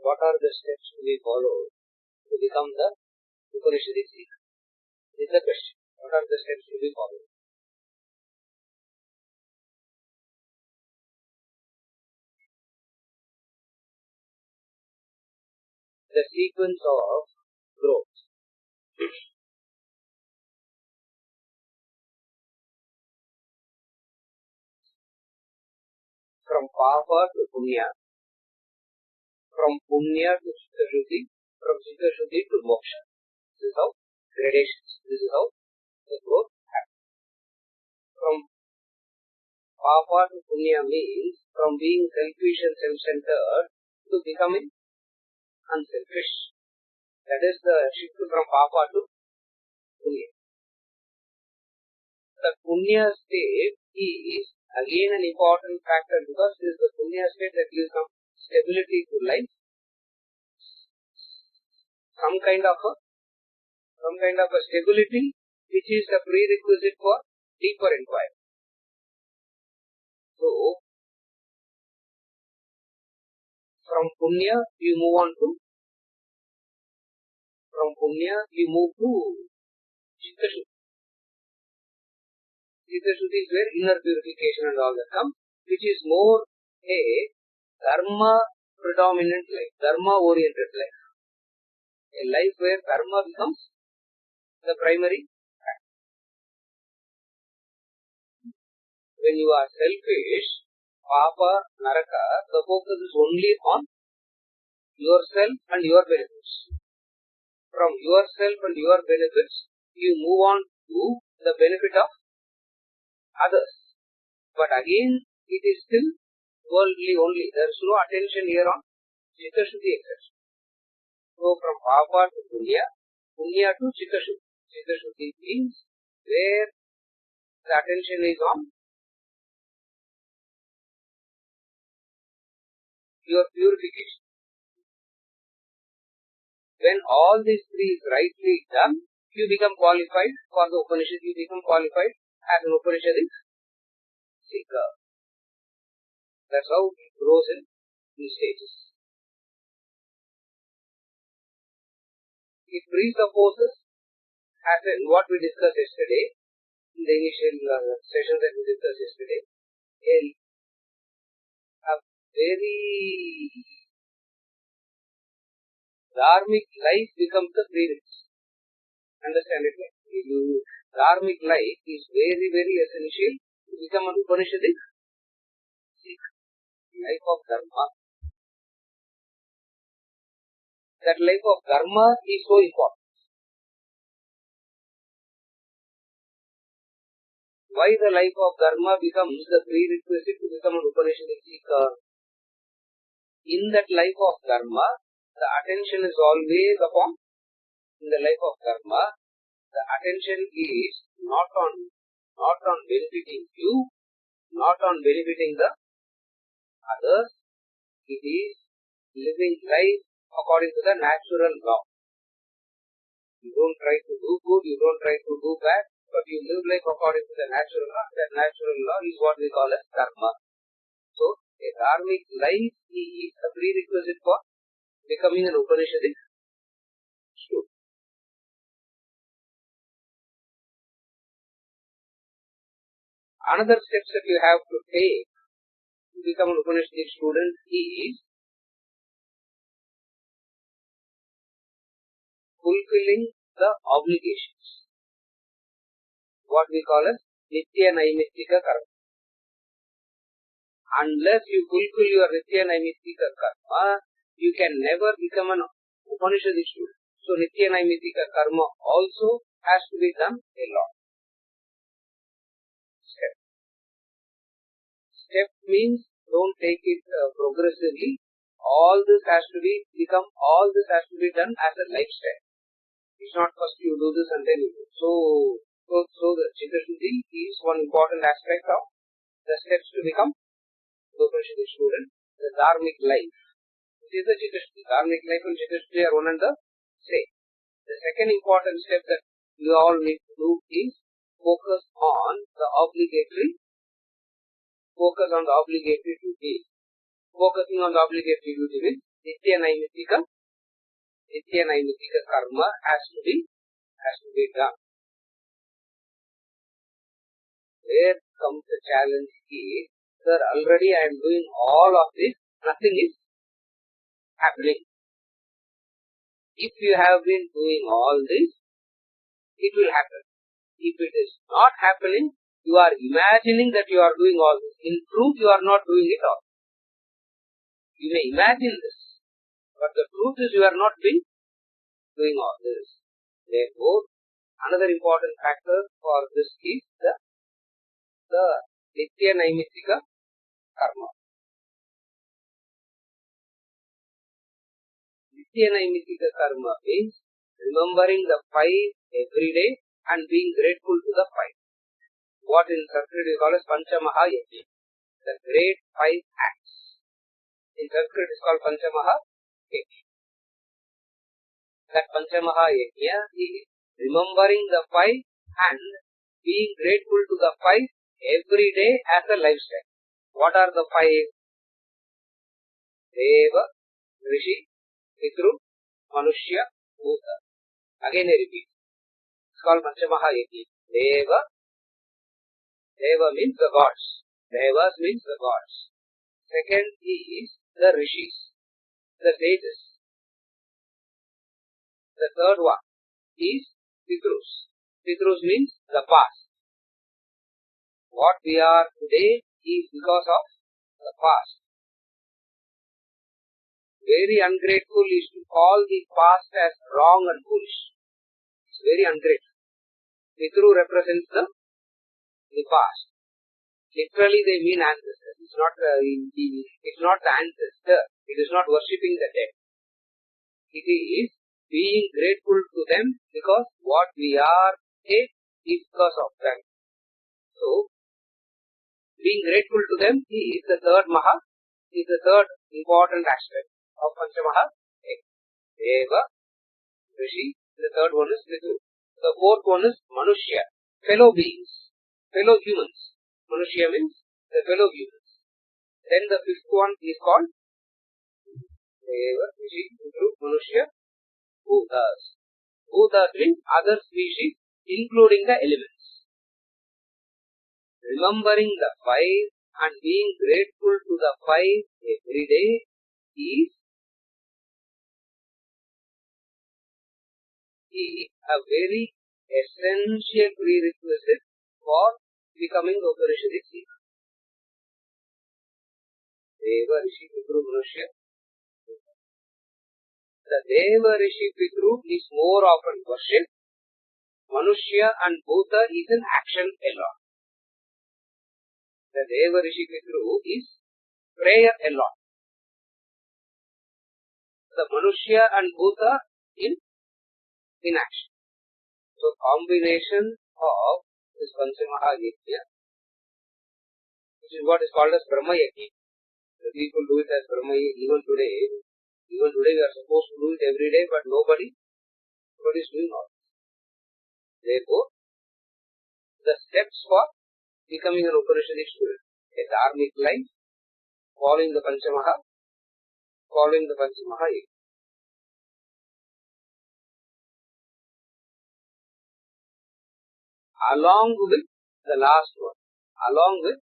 what are the steps to be followed to become the Upanishadic seeker? This is the question. What are the steps to be followed? The sequence of growth. From Papa to Punya, from Punya to Chitta-Shuddhi, from Chitta-Shuddhi to Moksha. This is how gradations. This is how the growth happens. From Papa to Punya means from being selfish and self-centered to becoming unselfish. That is the shift from Papa to Punya. The Punya state is again an important factor because it is the Punya state that gives some stability to life, some kind of a stability which is a prerequisite for deeper inquiry. So, from Punya you move to Chitta-Shuddhi. Chitta-Shuddhi is where inner purification and all that come, which is more a dharma predominant life, dharma oriented life. A life where dharma becomes the primary factor. When you are selfish, Papa, Naraka, the focus is only on yourself and your benefits. From yourself and your benefits, you move on to the benefit of others. But again, it is still worldly only. There is no attention here on Chitta-Shuddhi, etc. So, from Papa to Punya, Punya to Chitta-Shuddhi. Chitta-Shuddhi means where the attention is on your purification. When all these three is rightly done, you become qualified for the Upanishad, you become qualified as an Upanishadic seeker. That's how it grows in these stages. It presupposes, as in what we discussed yesterday, in the initial session that we discussed yesterday, a very dharmic life becomes the prerequisite. Understand it? Dharmic life is very, very essential to become an Upanishadic seeker. Life of Dharma. That life of Dharma is so important. Why the life of Dharma becomes the prerequisite to become an Upanishadic seeker? In that life of Dharma, the attention is always upon, in the life of Dharma, the attention is not on benefiting you, not on benefiting the others. It is living life according to the natural law. You don't try to do good, you don't try to do bad, but you live life according to the natural law. That natural law is what we call as dharma. So, a dharmic life is a prerequisite for becoming an Upanishadic student. Another steps that you have to take to become an Upanishadic student is fulfilling the obligations. What we call as Nitya Naimittika Karma. Unless you fulfill your Nitya Naimittika Karma, you can never become an Upanishadic student. So, Nitya Naimittika Karma also has to be done a lot. Step means don't take it progressively. All this has to be done as a lifestyle. It's not first you do this and then you do. So the Chitta-Shuddhi is one important aspect of the steps to become the Upanishadic student. The dharmic life. This is the Chitta-Shuddhi. Dharmic life and Chitta-Shuddhi are one and the same. The second important step that you all need to do is focus on the obligatory duty. Focusing on the obligatory duty means Nitya Naimittika karma has to be done. Where comes the challenge is, sir, already I am doing all of this, nothing is happening. If you have been doing all this, it will happen. If it is not happening, you are imagining that you are doing all this. In truth, you are not doing it all. You may imagine this, but the truth is you are not doing all this. Therefore, another important factor for this is the Nitya Naimittika karma. Nitya Naimittika karma means remembering the five every day and being grateful to the five. What in Sanskrit is called as Panchamaha Yajna. The great five acts. In Sanskrit is called Panchamaha Yajna. That Panchamaha Yajna is remembering the five and being grateful to the five every day as a lifestyle. What are the five? Deva, Rishi, Pitru, Manushya, Bhuta. Again I repeat. It's called Panchamaha Yajna. Deva means the gods. Devas means the gods. Second is the Rishis, the sages. The third one is Pitrus. Pitrus means the past. What we are today is because of the past. Very ungrateful is to call the past as wrong and foolish. It's very ungrateful. Pitru represents the past. Literally they mean ancestors. It's not the ancestor. It is not worshipping the dead. It is being grateful to them because what we are is because of them. So, being grateful to them is the third important aspect of Panchamaha. Deva, Rishi, the third one is Pitu. The fourth one is Manushya, fellow beings, fellow humans. Manushya means the fellow humans. Then the fifth one is called Deva, Rishi, Pitu, Manushya, Bhutas. Bhutas means other species including the elements. Remembering the five and being grateful to the five every day is a very essential prerequisite for becoming Upanishadic seeker. Deva, Rishi, Pitru, Manushya. The Deva, Rishi, Pitru is more often worshipped. Manushya and Bhuta is an action alone. The Deva, Rishi, Pitru is prayer alone. The Manushya and Bhuta in action. So, combination of this Panchamaha Yajna, which is what is called as Brahma Yajna. The people do it as Brahma Yajna even today. Even today we are supposed to do it every day, but nobody is doing all this. Therefore, the steps for becoming an Upanishadic student: a dharmic life, following the Panchamaha Yajna. Along with the last one, along with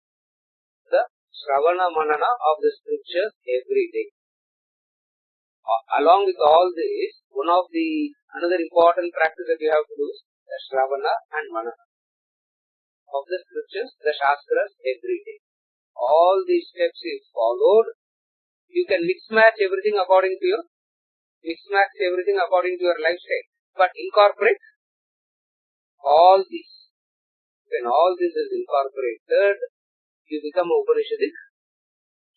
the Shravana Manana of the scriptures every day. Along with all this, another important practice that you have to do is the Shravana and Manana of the scriptures, the Shastras every day. All these steps is followed. You can mix-match everything according to your lifestyle, but incorporate all these. When all this is incorporated, you become Upanishadic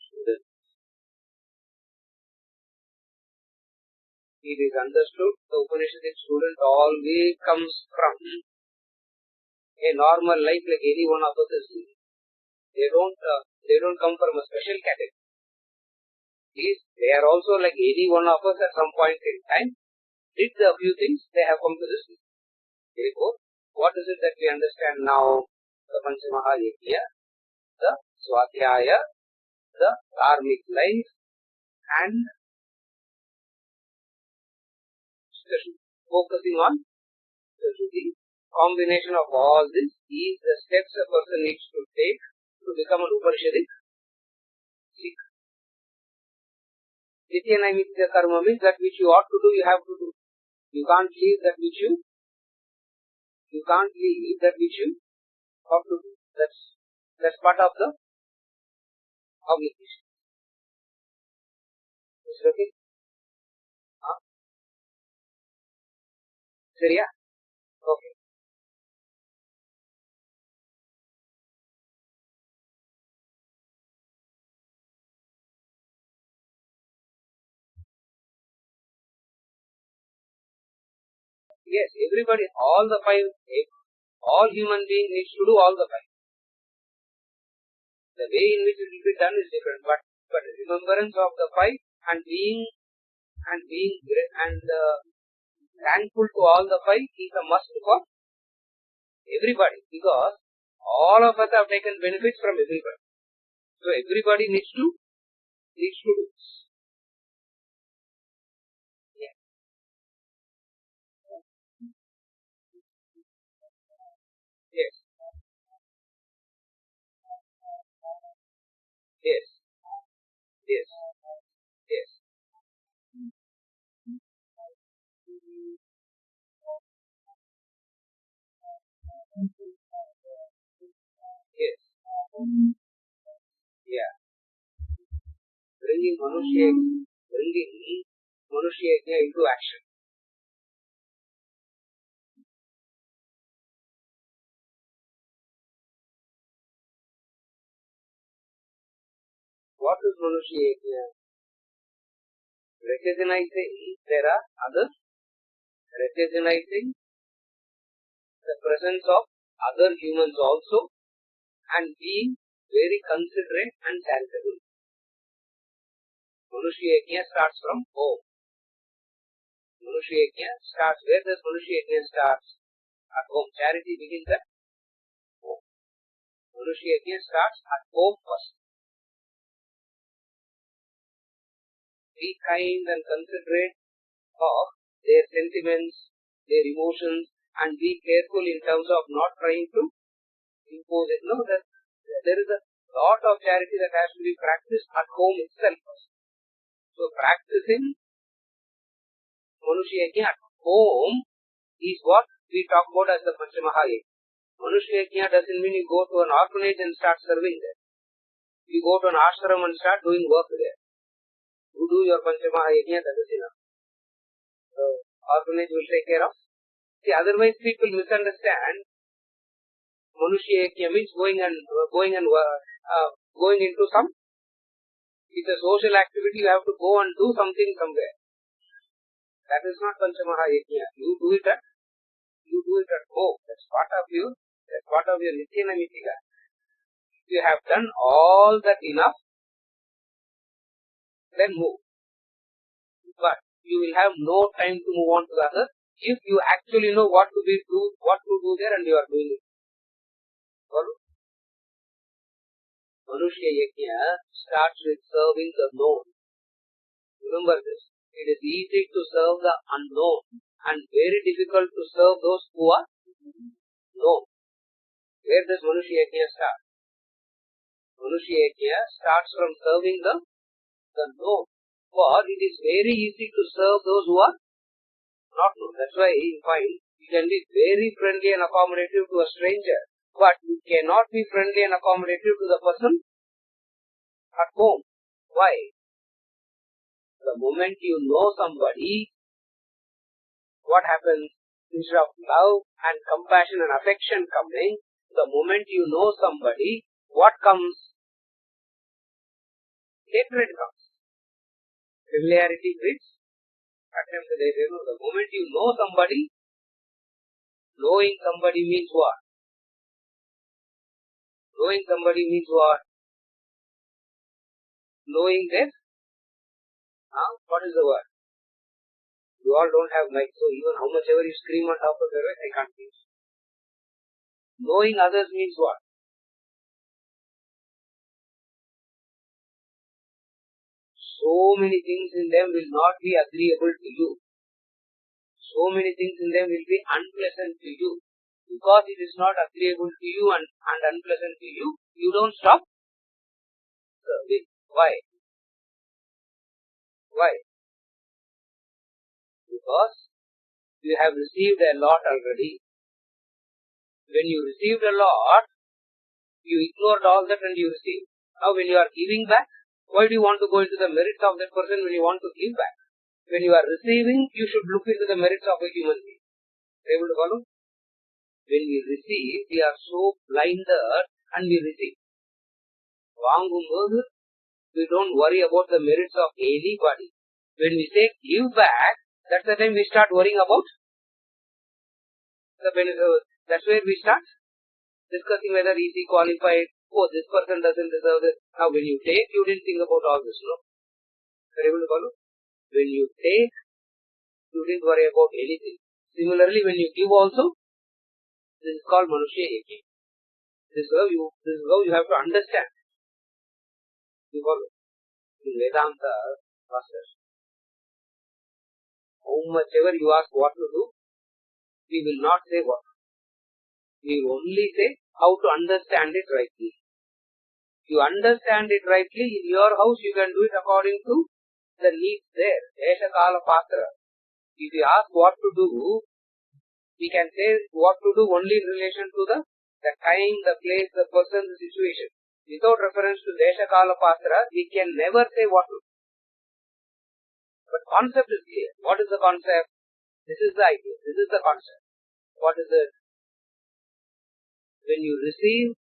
student. It is understood the Upanishadic student always comes from a normal life like any one of us is living. They don't come from a special category. They are also like any one of us at some point in time. Did a few things, they have come to this. Therefore, what is it that we understand now? The Panchamaha Yajna, the Swadhyaya, the dharmic life, and the Shuddhi. Focusing on the Shuddhi. Combination of all this is the steps a person needs to take to become an Upanishadic Sikh. Nitya Naimitya Karma means that which you ought to do, you have to do. You can't leave that which you ought to do. That's part of the obligation. Is it okay? Seriya? Okay. Yes, everybody, all human beings needs to do all the five. The way in which it will be done is different, but remembrance of the five and being thankful to all the five is a must for everybody, because all of us have taken benefits from everybody. So everybody needs to do this. Yeah. Yes. Yes. Yes. Yes. Yes. Yeah. Bringing Manushya into action. What is Manushya? Recognizing there are others, recognizing the presence of other humans also, and being very considerate and charitable. Manushya starts from home. Manushya starts. Where does Manushya start? At home. Charity begins at home. Manushya starts at home first. Be kind and considerate of their sentiments, their emotions, and be careful in terms of not trying to impose it. No, that there is a lot of charity that has to be practiced at home itself. So practicing Manushya at home is what we talk about as the Panchamaha. Manushya doesn't mean you go to an orphanage and start serving there. You go to an ashram and start doing work there. You do your Panchamaha, that is enough. So orphanage will take care of. See, otherwise people misunderstand. Manushya means going into some. It's a social activity. You have to go and do something somewhere. That is not Panchamaha. You do it at home. That's part of your Nitya Naimittika. If you have done all that enough, then move. But you will have no time to move on to the other if you actually know what to do there and you are doing it. Manushya starts with serving the known. Remember this. It is easy to serve the unknown and very difficult to serve those who are known. Where does Manushya start? Manushya starts from serving the known. For it is very easy to serve those who are not known. That's why you find you can be very friendly and accommodative to a stranger, but you cannot be friendly and accommodative to the person at home. Why? The moment you know somebody, what happens? Instead of love and compassion and affection coming, the moment you know somebody, what comes? Hatred comes. Familiarity breeds contempt. The moment you know somebody, knowing somebody means what? Knowing somebody means what? Knowing that, what is the word? You all don't have mic, so even how much ever you scream on top of the voice, I can't hear. Knowing others means what? So many things in them will not be agreeable to you. so many things in them will be unpleasant to you. Because it is not agreeable to you and unpleasant to you, you don't stop serving. Why? Why? Because you have received a lot already. When you received a lot, you ignored all that and you received. Now when you are giving back, why do you want to go into the merits of that person when you want to give back? When you are receiving, you should look into the merits of a human being. Able to follow? When we receive, we are so blinded and we receive. வாங்கும்போது, we don't worry about the merits of anybody. When we say give back, that's the time we start worrying about the benefit. That's where we start discussing whether is he qualified. Oh, this person doesn't deserve this. Now when you take, you didn't think about all this, no? Are you able to follow? When you take, you didn't worry about anything. Similarly, when you give also, this is called Manushya Eki. This is how you have to understand. You follow? In Vedanta, Master, how much ever you ask what to do, we will not say what. We will only say how to understand it rightly. You understand it rightly, in your house you can do it according to the needs there. Desha Kala Patra. If you ask what to do, we can say what to do only in relation to the time, the place, the person, the situation. Without reference to Desha Kala Patra, we can never say what to do. But concept is clear. What is the concept? This is the idea. This is the concept. What is it? When you receive,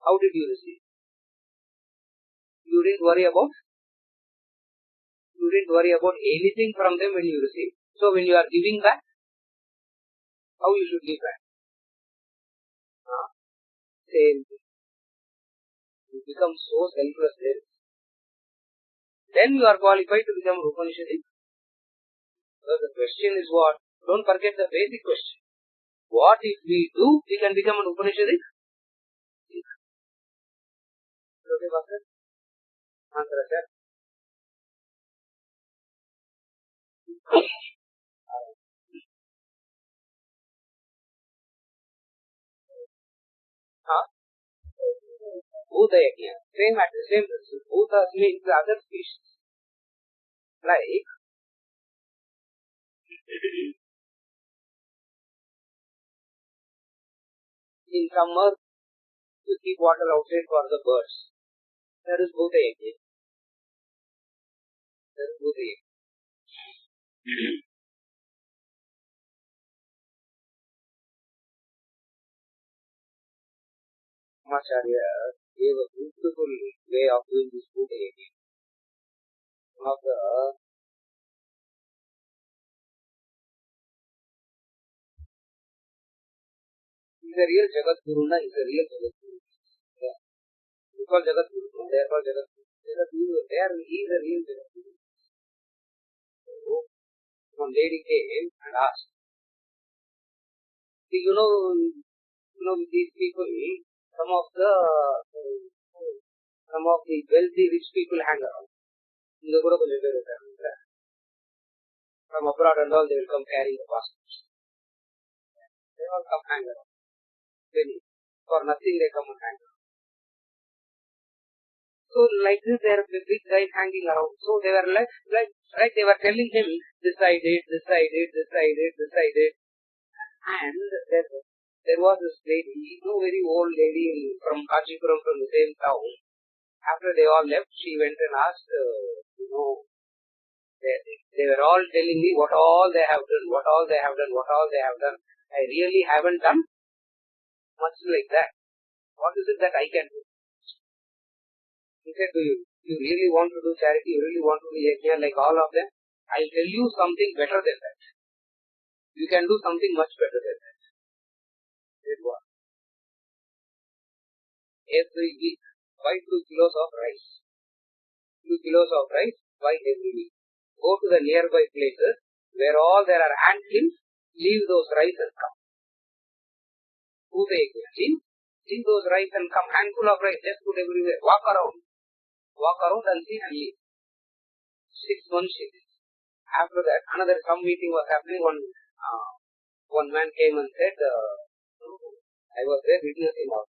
how did you receive? You didn't worry about anything from them when you receive. So when you are giving back, how you should give back? Same thing. You become so selfless there. Then you are qualified to become Upanishadic. So the question is what? Don't forget the basic question. What if we do, we can become an Upanishadic? Okay, Bhaskar? Answer, sir. Bhuta Yajna. Same principle. Bhutas means the other species. Like, in summer, you keep water outside for the birds. That is Bhuta Yajna. That is Bhuta Yajna. Acharya gave a beautiful way of doing this Bhuta Yajna. One of the he's a real Jagat Guru, na? He's a real Jagat Guru. Yeah. We call Jagat Guru, no? They are called Jagat Guru. Jagat Guru, he is a real Jagat Guru. So, one lady came and asked, see, you know, these people, some of the wealthy rich people hang around. From abroad and all, they will come carrying the passports. They all come hang around. For nothing they come and hang around. So like this, there are big guys hanging around. So they were like they were telling him, this I did, this I did, this I did, this I did. And there was this lady, very old lady from Kachipuram, from the same town. After they all left, she went and asked, they were all telling me what all they have done, what all they have done, what all they have done. I really haven't done much like that. What is it that I can do? He said, do you really want to do charity? You really want to be yajna like all of them? I'll tell you something better than that. You can do something much better than that. Said what? Every week, buy 2 kilos of rice. 2 kilos of rice, buy every week. Go to the nearby places where all there are ants, leave those rice and come. Who they leave those rice and come, handful of rice, just put everywhere. Walk around and see and leave. 6 months she did. After that, some meeting was happening. One man came and said, I was there witnessing all.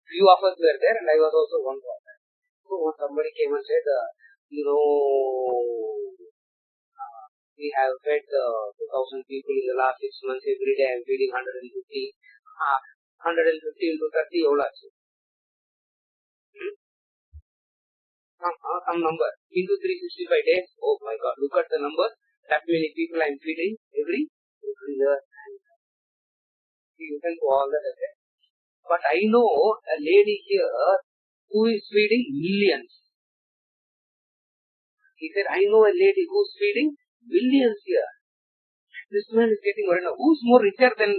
Few of us were there and I was also one of them. So somebody came and said, we have fed 2,000 people in the last 6 months. Every day I am feeding 150. 150 into 30 some number into 365 days. Oh my God, look at the number. That many people I am feeding every year. You can go all that. But I know a lady here who is feeding millions. He said, I know a lady who is feeding billions here. This man is getting worried now. Who's more richer than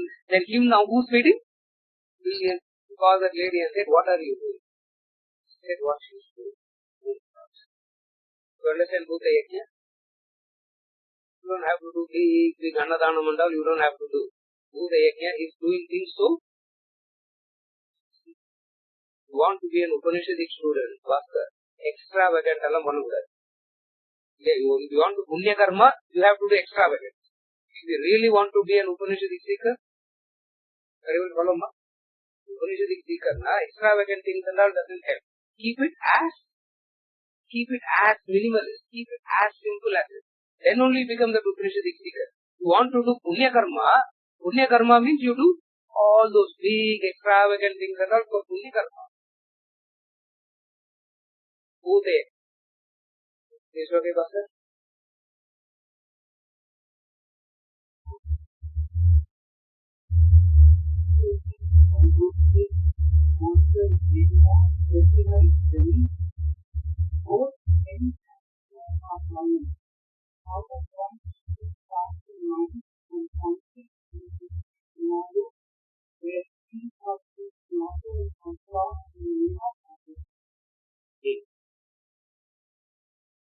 him now? Who's feeding billions? He called that lady and said, what are you doing? She said, what she is doing. You understand Bhuta Yajna? You don't have to do big Annadana Mandal. You don't have to do. Bhuta Yajna is doing things so. You want to be an Upanishadic student, Bhaskar, extravagant alam manugad. If you want to Punya Karma, you have to do extravagant. If you really want to be an Upanishadic seeker, everyone follow ma? Upanishadic seeker, extravagant things and all doesn't help. Keep it as minimalist, keep it as simple as it. Then only become the Upanishadic seeker. You want to do Punya Karma means you do all those big extravagant things and all for Punya Karma. Who they? Is okay, Bhaskar?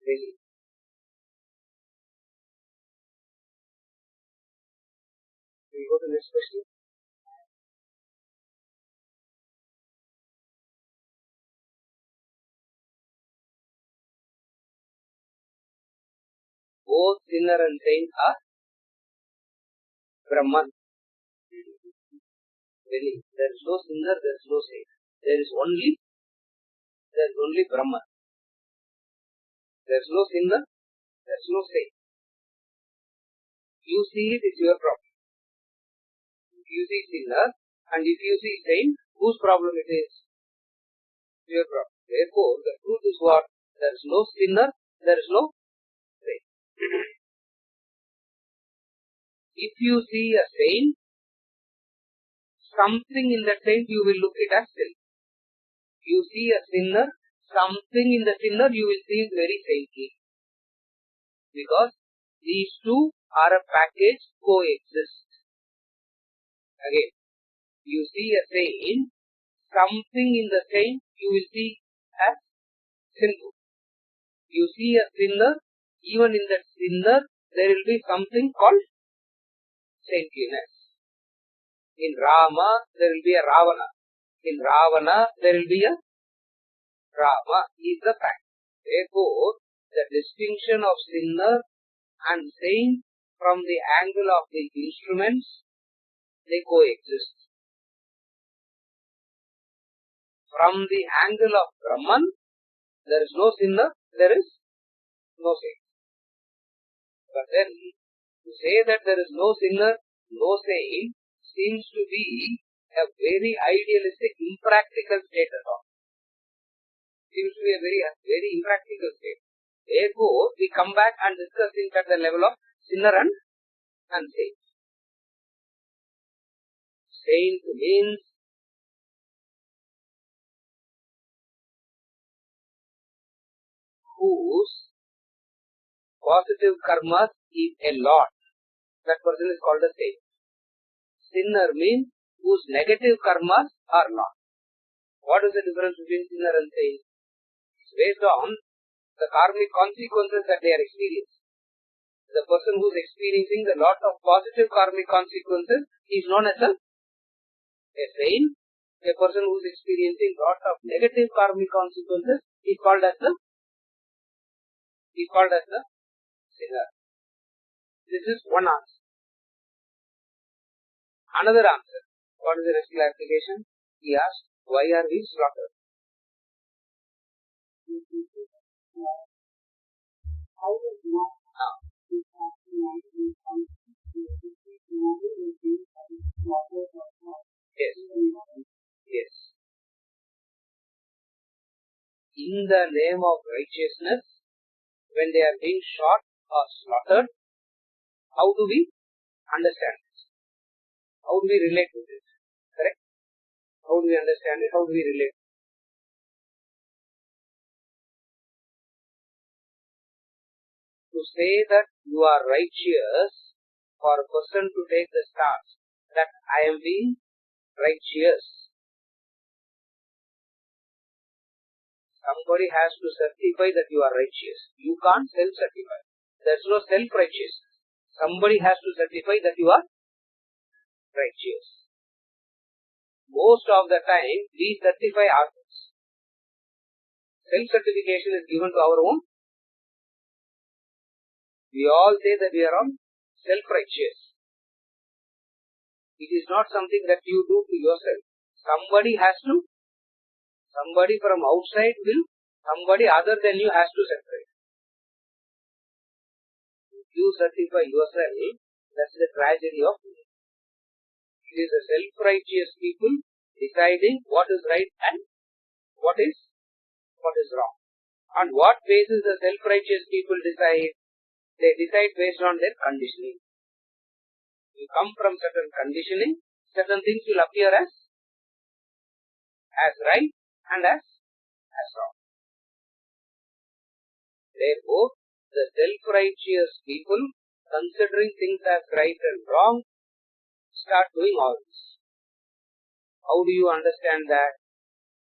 Really. We go to the next question. Both sinner and saint are Brahman. Really, there is no sinner, there is no saint. There is only Brahman. There is no sinner, there is no saint. You see it is your problem. If you see sinner and if you see saint, whose problem it is? Your problem. Therefore, the truth is what? There is no sinner, there is no saint. If you see a saint, something in that saint you will look at as sin. You see a sinner, something in the sinner you will see very saintly. Because these two are a package, coexist. Again, you see a saint, something in the saint you will see as sinful. You see a sinner, even in that sinner there will be something called saintliness. In Rama there will be a Ravana. In Ravana there will be a Rama is the fact. Therefore, the distinction of sinner and saint from the angle of the instruments, they coexist. From the angle of Brahman, there is no sinner, there is no saint. But then, to say that there is no sinner, no saint, seems to be a very idealistic, impractical state at all. Seems to be a very impractical state. Therefore, we come back and discuss things at the level of sinner and saint. Saint means whose positive karmas is a lot. That person is called a saint. Sinner means whose negative karmas are lot. What is the difference between sinner and saint? It's based on the karmic consequences that they are experiencing. The person who is experiencing the lot of positive karmic consequences is known as a saint. A person who is experiencing lot of negative karmic consequences is called as a is called as the sinner. This is one answer. Another answer. What is the next clarification? He asked, why are we slaughtered? Yes. Yes. In the name of righteousness, when they are being shot or slaughtered, how do we understand this? How do we relate to this? Correct? How do we understand it? How do we relate? To say that you are righteous, for a person to take the stance that I am being righteous, somebody has to certify that you are righteous. You can't self-certify. There is no self-righteousness. Somebody has to certify that you are righteous. Most of the time, we certify ourselves. Self-certification is given to our own. We all say that we are all self-righteous. It is not something that you do to yourself. Somebody from outside somebody other than you has to certify. If you certify yourself, that's the tragedy of it. It is the self-righteous people deciding what is right and what is wrong. On what basis the self-righteous people decide? They decide based on their conditioning. You come from certain conditioning, certain things will appear as right and as wrong. Therefore, the self-righteous people, considering things as right and wrong, start doing all this. How do you understand that?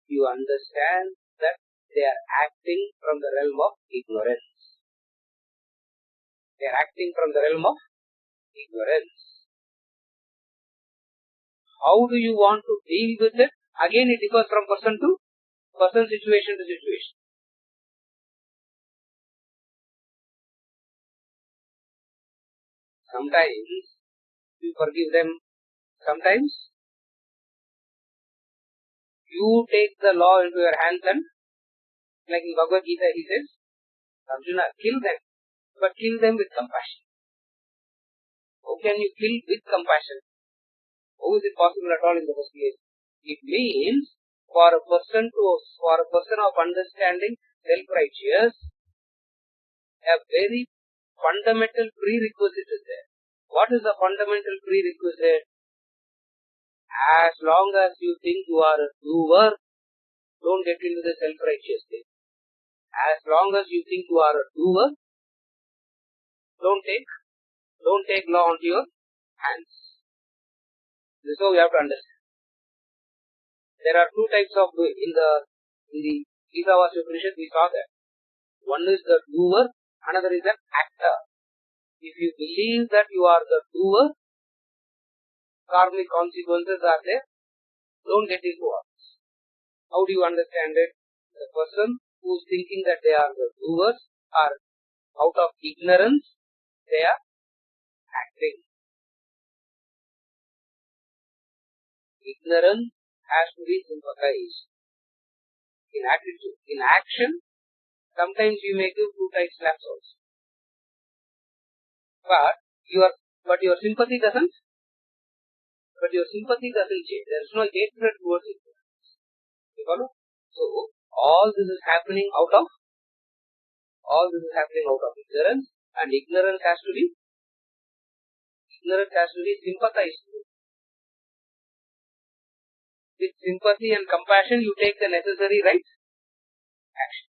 You understand that they are acting from the realm of ignorance. They are acting from the realm of ignorance. How do you want to deal with it? Again, it differs from person to person, situation to situation. Sometimes you forgive them. Sometimes you take the law into your hands and, like in Bhagavad Gita, he says, Arjuna, kill them, but kill them with compassion. How can you kill with compassion? How is it possible at all in the first place? It means for a person of understanding self-righteous, a very fundamental prerequisite is there. What is the fundamental prerequisite? As long as you think you are a doer, don't get into the self-righteous state. As long as you think you are a doer, don't take law onto your hands. This is how you have to understand. There are two types of doing. In the Gita Upanishad, we saw that. One is the doer, another is an actor. If you believe that you are the doer, karmic consequences are there. Don't get into all this. How do you understand it? The person who is thinking that they are the doers are out of ignorance, they are acting. Ignorance has to be sympathized. In attitude, in action, sometimes you may give two tight slaps also. But your sympathy doesn't change. There is no hatred towards ignorance. You follow? So all this is happening out of ignorance, and ignorance has to be sympathized with. With sympathy and compassion, you take the necessary right action.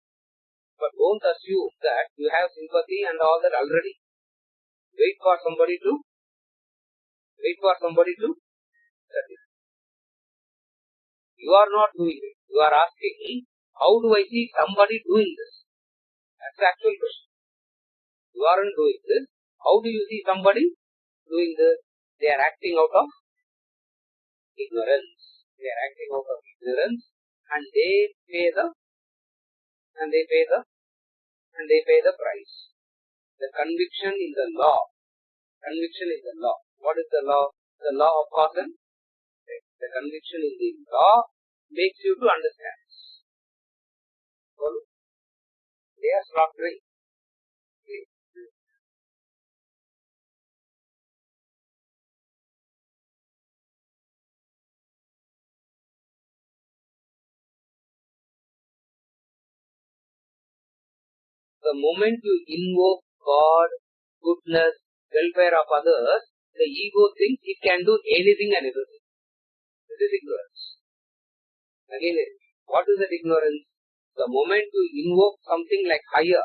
But don't assume that you have sympathy and all that already. Wait for somebody to certify. You are not doing it. You are asking, how do I see somebody doing this? That's the actual question. You aren't doing this. How do you see somebody doing this? They are acting out of ignorance. And they pay the and they pay the price. The conviction in the law. Conviction in the law. What is the law? The law of cause and effect. The conviction in the law makes you to understand. They are slaughtering. The moment you invoke God, goodness, welfare of others, the ego thinks it can do anything and everything. This is ignorance. Again, what is that ignorance? The moment you invoke something like higher,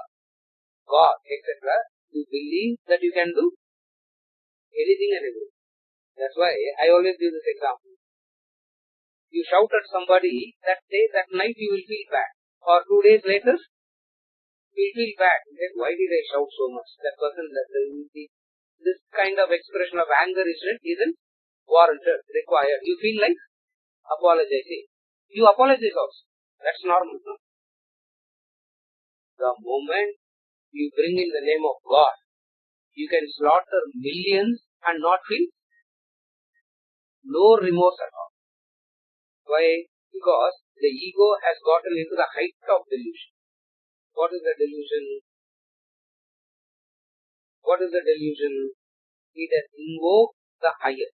God, etc., you believe that you can do anything and everything. That's why I always give this example. You shout at somebody that day, that night you will feel bad. Or 2 days later, you will feel bad. Then why did I shout so much? That person, this kind of expression of anger isn't warranted, required. You feel like apologizing. You apologize also. That's normal. No? The moment you bring in the name of God, you can slaughter millions and not feel no remorse at all. Why? Because the ego has gotten into the height of delusion. What is the delusion? What is the delusion? It has invoked the higher.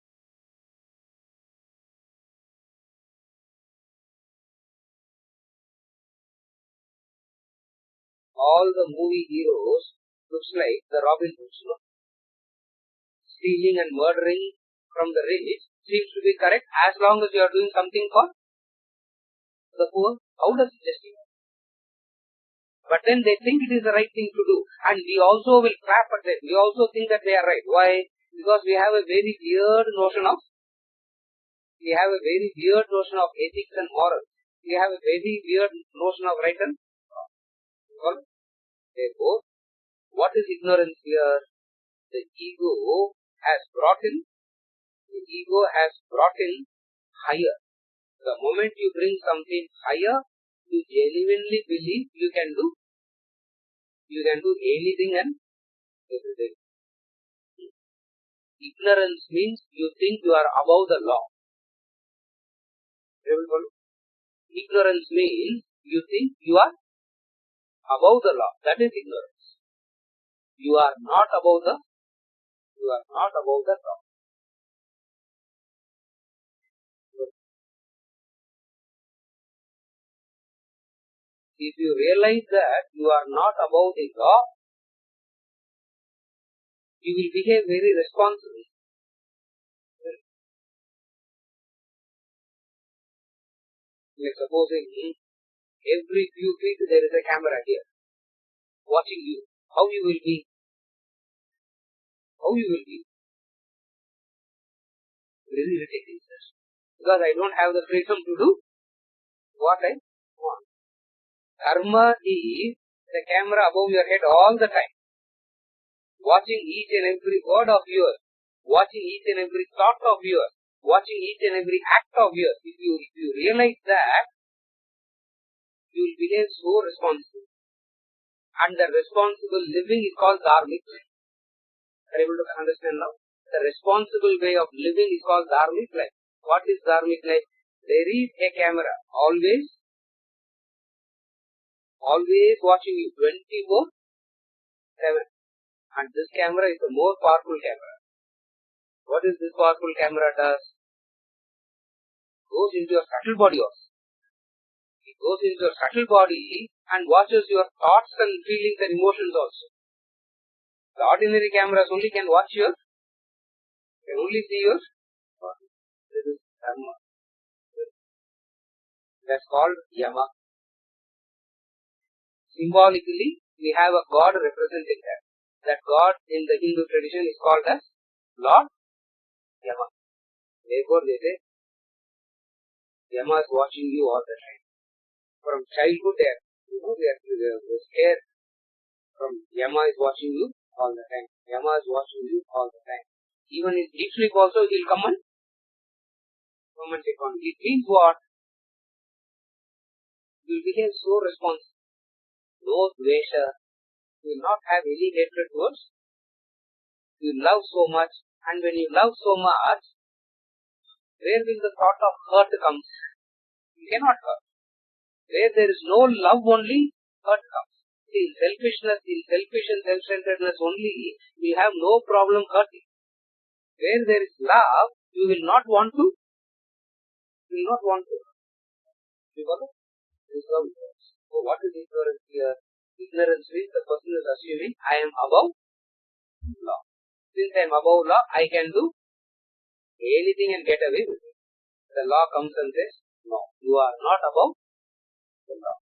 All the movie heroes looks like the Robin Hoods. No? Stealing and murdering from the rich seems to be correct as long as you are doing something for the poor. How does it justify? But then they think it is the right thing to do. And we also will clap at them. We also think that they are right. Why? Because we have a very weird notion of ethics and morals. We have a very weird notion of right and wrong. Therefore, what is ignorance here? The ego has brought in higher. The moment you bring something higher, you genuinely believe you can do anything and everything. Ignorance means you think you are above the law. Ignorance means you think you are above the law. That is ignorance. You are not above the law. If you realize that you are not above the law, you will behave very responsibly. Like supposing every few feet there is a camera here watching you. How you will be? Very irritating, sir. Because I don't have the freedom to do what I want. Karma is the camera above your head all the time, watching each and every word of yours, watching each and every thought of yours, watching each and every act of yours. If you realize that, you will behave so responsibly. And the responsible living is called dharmic life. Are you able to understand now? The responsible way of living is called dharmic life. What is dharmic life? There is a camera always watching you 24/7. And this camera is the more powerful camera. What is this powerful camera does? It goes into your subtle body also. It goes into your subtle body and watches your thoughts and feelings and emotions also. The ordinary cameras only can see your body. This is dharma. That's called yama. Symbolically, we have a god representing that. That god in the Hindu tradition is called as Lord Yama. Therefore, they say Yama is watching you all the time. From childhood, they are scared. From Yama is watching you all the time. Yama is watching you all the time. Even in deep sleep also, he will come and take on. It means what? You will behave so responsible. No dvesha, You will not have any hatred towards. You love so much, and when you love so much, where will the thought of hurt come? You cannot hurt. Where there is no love only, hurt comes. In selfishness, in selfish and self-centeredness only, we have no problem hurting. Where there is love, you will not want to. You will not want to. You follow? This is how it works. So what is ignorance here? Ignorance means the person is assuming I am above law. Since I am above law, I can do anything and get away with it. The law comes and says, no, you are not above the law.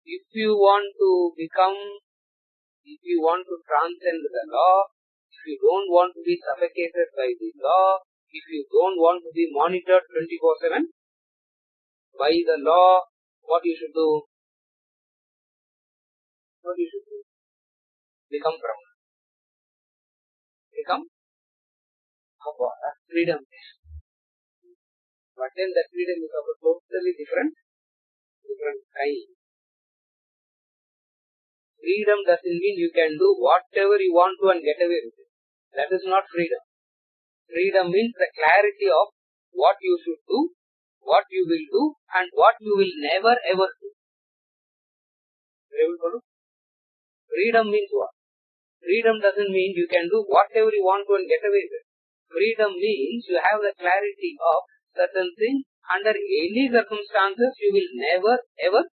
If you want to become, if you want to transcend the law, if you don't want to be suffocated by the law, if you don't want to be monitored 24/7 by the law, what you should do? What you should do? Become Brahman. Become freedom. But then that freedom is of a totally different kind. Freedom doesn't mean you can do whatever you want to and get away with it. That is not freedom. Freedom means the clarity of what you should do, what you will do, and what you will never ever do. Freedom means what? Freedom doesn't mean you can do whatever you want to and get away with it. Freedom means you have the clarity of certain things under any circumstances you will never ever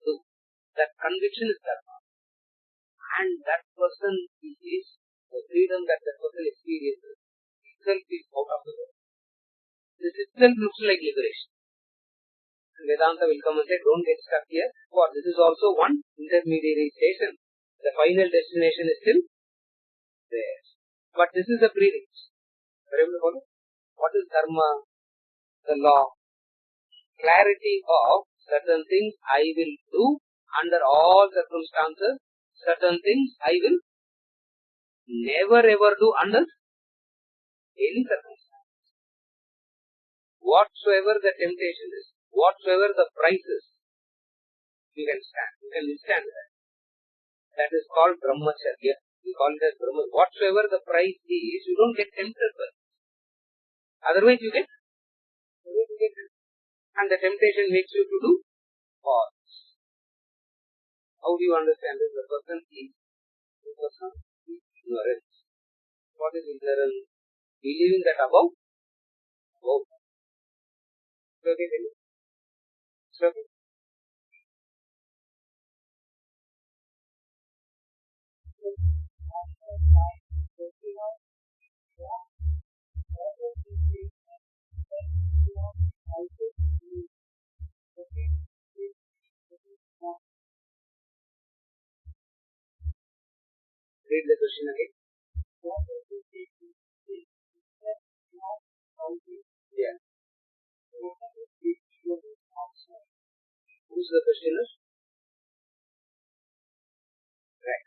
do. That conviction is dharma. And that person is the freedom that person experiences itself is out of the world. This itself looks like liberation. Vedanta will come and say, don't get stuck here, for this is also one intermediary station. The final destination is still there. But this is the pre-reach. What is dharma? The law. Clarity of certain things I will do under all circumstances, certain things I will never ever do under any circumstance. Whatsoever the temptation is, whatsoever the price is, you can stand. You can withstand that. That is called brahmacharya. We call it as brahma. Whatsoever the price is, you don't get tempted by it. Otherwise you get tempted. And the temptation makes you to do pause. How do you understand this? The person is ignorance. What is ignorance? Believing that above. Okay. Read the question again. Yeah. Who's the questioner? Right.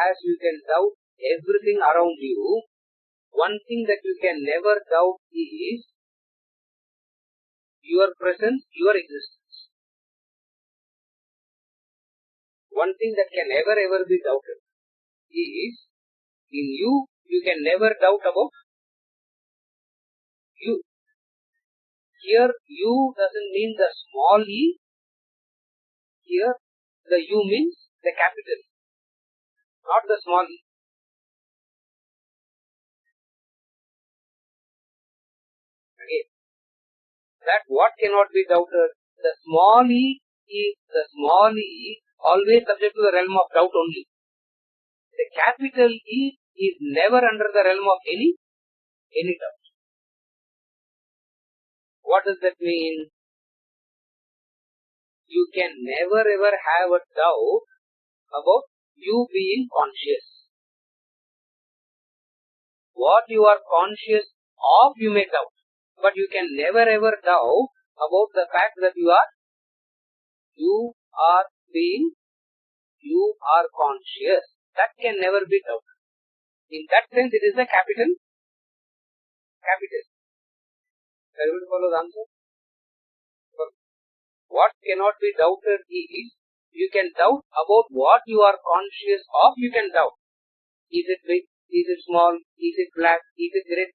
As you can doubt everything around you, one thing that you can never doubt is your presence, your existence. One thing that can never ever be doubted is in you, you can never doubt about you. Here, you doesn't mean the small e. Here, the you means the capital, not the small e. Again, that what cannot be doubted, the small e is the small e, always subject to the realm of doubt only. The capital E is never under the realm of any doubt. What does that mean? You can never ever have a doubt about you being conscious. What you are conscious of, you may doubt. But you can never ever doubt about the fact that you are conscious. That can never be doubted. In that sense, it is a capital. Are you able to follow the answer? What cannot be doubted is, you can doubt about what you are conscious of, you can doubt. Is it big? Is it small? Is it black? Is it red?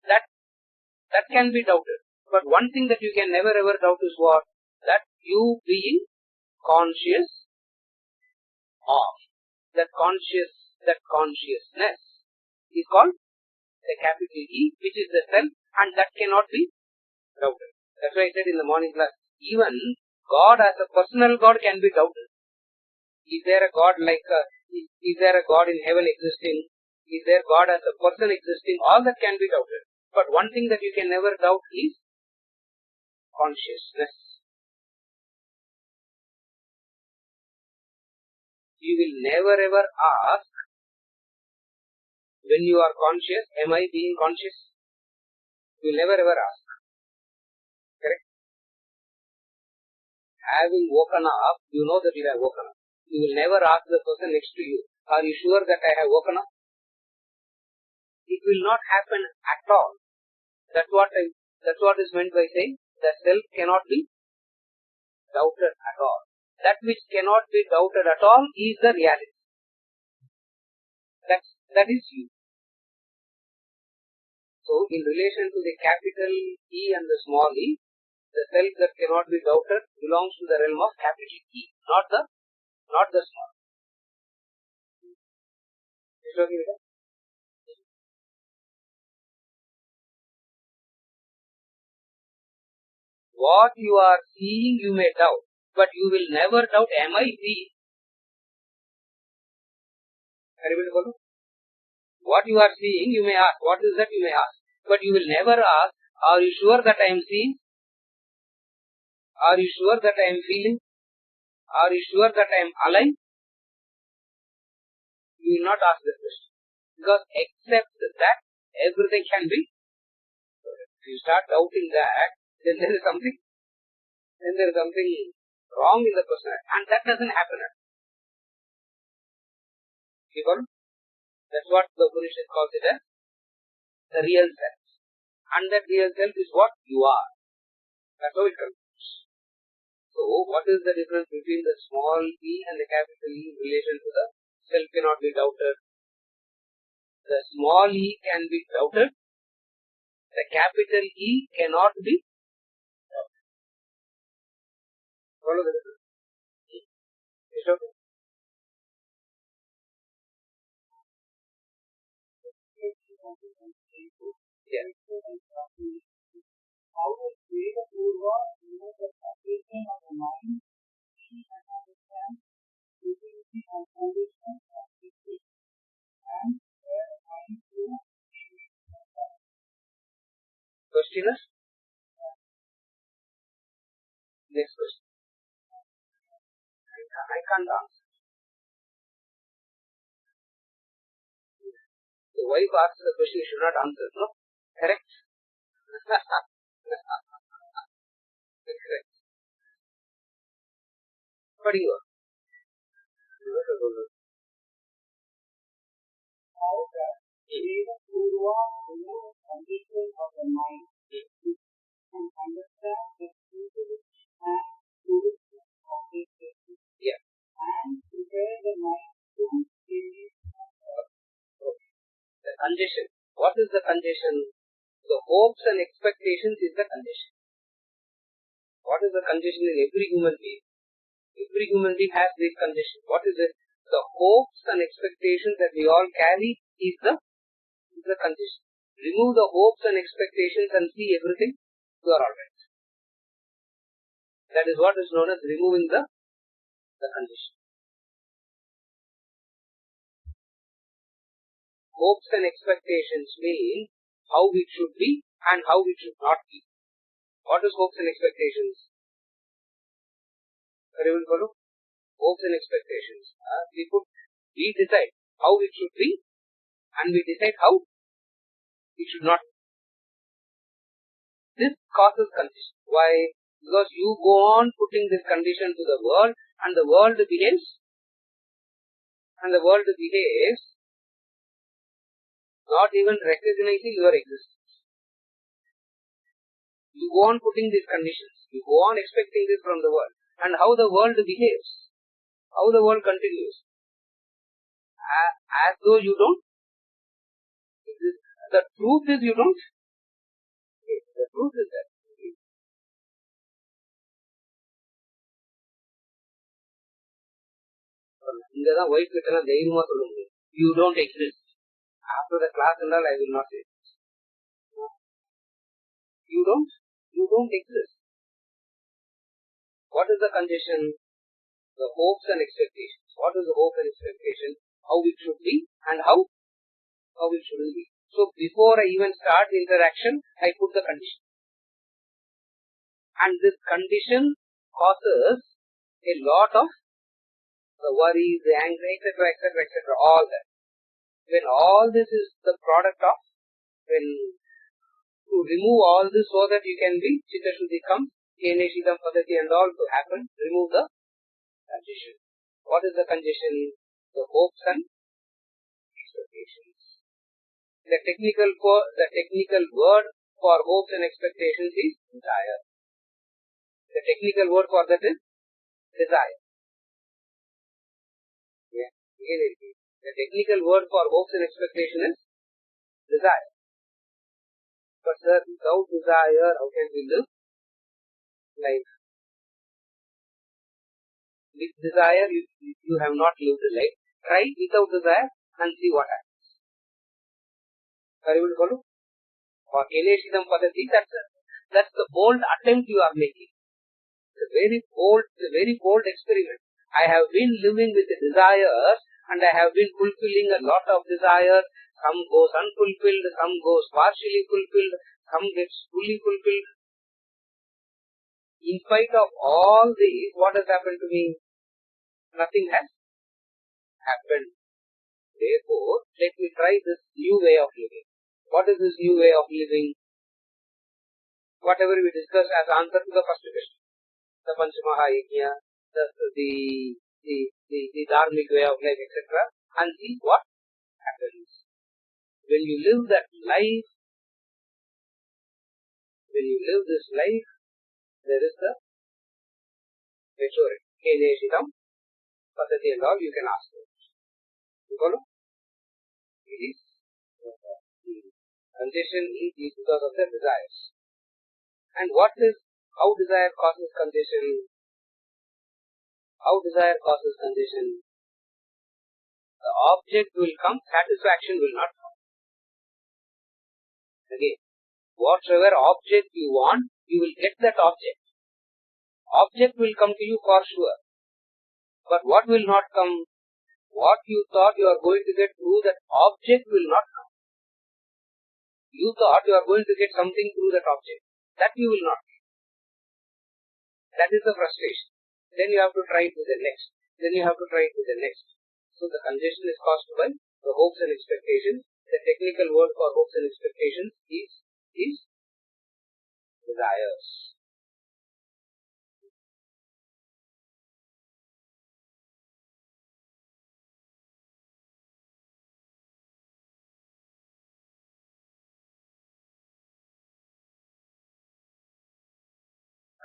That can be doubted. But one thing that you can never ever doubt is what? That you being conscious of. That consciousness is called the capital E, which is the self, and that cannot be doubted. That's why I said in the morning class, even God as a personal God can be doubted. Is there a God is there a God in heaven existing? Is there God as a person existing? All that can be doubted. But one thing that you can never doubt is consciousness. You will never ever ask, when you are conscious, am I being conscious? You will never ever ask. Correct? Having woken up, you know that you have woken up. You will never ask the person next to you, are you sure that I have woken up? It will not happen at all. That's what is meant by saying the self cannot be doubted at all. That which cannot be doubted at all is the reality. That is you. So, in relation to the capital E and the small e, the self that cannot be doubted belongs to the realm of capital E, not the small. Is it okay with that? What you are seeing, you may doubt, but you will never doubt, am I seeing? Are you able to follow? What you are seeing, you may ask. What is that? You may ask. But you will never ask, are you sure that I am seeing? Are you sure that I am feeling? Are you sure that I am alive? You will not ask that question. Because except that, everything can be. If you start doubting that, then there is something wrong in the person. And that doesn't happen. Because that's what the Upanishad calls it as the real self. And that real self is what you are. That's how it comes. So, what is the difference between the small e and the capital E in relation to the self cannot be doubted? The small e can be doubted. The capital E cannot be doubted. Follow the difference? Is it okay? Yeah. How does Veda Purva know the separation of the mind, and understand utility and foundation of this and where the mind goes? Question is? Next question. I can't answer. The wife asks the question, you should not answer. No? Correct? Correct. What do you are? How does Veda Purva know the condition of the mind and understand the utility and foundation of this? Yeah. And prepare the mind to receive the condition. What is the condition? The hopes and expectations is the condition. What is the condition in every human being? Every human being has this condition. What is it? The hopes and expectations that we all carry is the condition. Remove the hopes and expectations and see everything, you are alright. That is what is known as removing the condition. Hopes and expectations mean how it should be and how it should not be. What is hopes and expectations? Are you able to follow? Hopes and expectations. We decide how it should be and we decide how it should not be. This causes condition. Why? Because you go on putting this condition to the world and the world behaves not even recognizing your existence. You go on putting these conditions, you go on expecting this from the world, and how the world behaves, how the world continues, as though you don't exist. The truth is you don't. The truth is that. இங்கதான் wife கிட்ட எல்லாம் தைரியமா சொல்ல முடியும். You don't exist. After the class and all, I will not say this. You don't exist. What is the condition? The hopes and expectations. What is the hope and expectation? How it should be and how it shouldn't be. So before I even start the interaction, I put the condition. And this condition causes a lot of the worries, the anxiety, etc., all that. When all this is the product of, when to remove all this so that you can be Chitta Shuddhi comes, Keneshidam Padati and all to happen, remove the condition. What is the condition? The hopes and expectations. The technical word for hopes and expectations is desire. The technical word for that is desire. Yeah. The technical word for hopes and expectation is desire. But sir, without desire, how can we live life? With desire, you have not lived the life. Try without desire and see what happens. Are you able to follow? For Keneshidam Padati, that's the bold attempt you are making. It's a very bold experiment. I have been living with the desires and I have been fulfilling a lot of desires. Some goes unfulfilled, some goes partially fulfilled, some gets fully fulfilled. In spite of all these, what has happened to me? Nothing has happened. Therefore, let me try this new way of living. What is this new way of living? Whatever we discussed as answer to the first question. The Panchamaha Yajna, the dharmic way of life, etc. And see what happens. When you live that life, when you live this life, there is the maturity. Keneshidam Padati and all you can ask for. You follow? It is the condition is because of the desires. And how desire causes condition? How desire causes condition? The object will come, satisfaction will not come. Again, whatever object you want, you will get that object. Object will come to you for sure. But what will not come? What you thought you are going to get through that object will not come. You thought you are going to get something through that object. That you will not get. That is the frustration. Then you have to try to the next. Then you have to try to the next. So the congestion is caused by the hopes and expectations. The technical word for hopes and expectations is desires.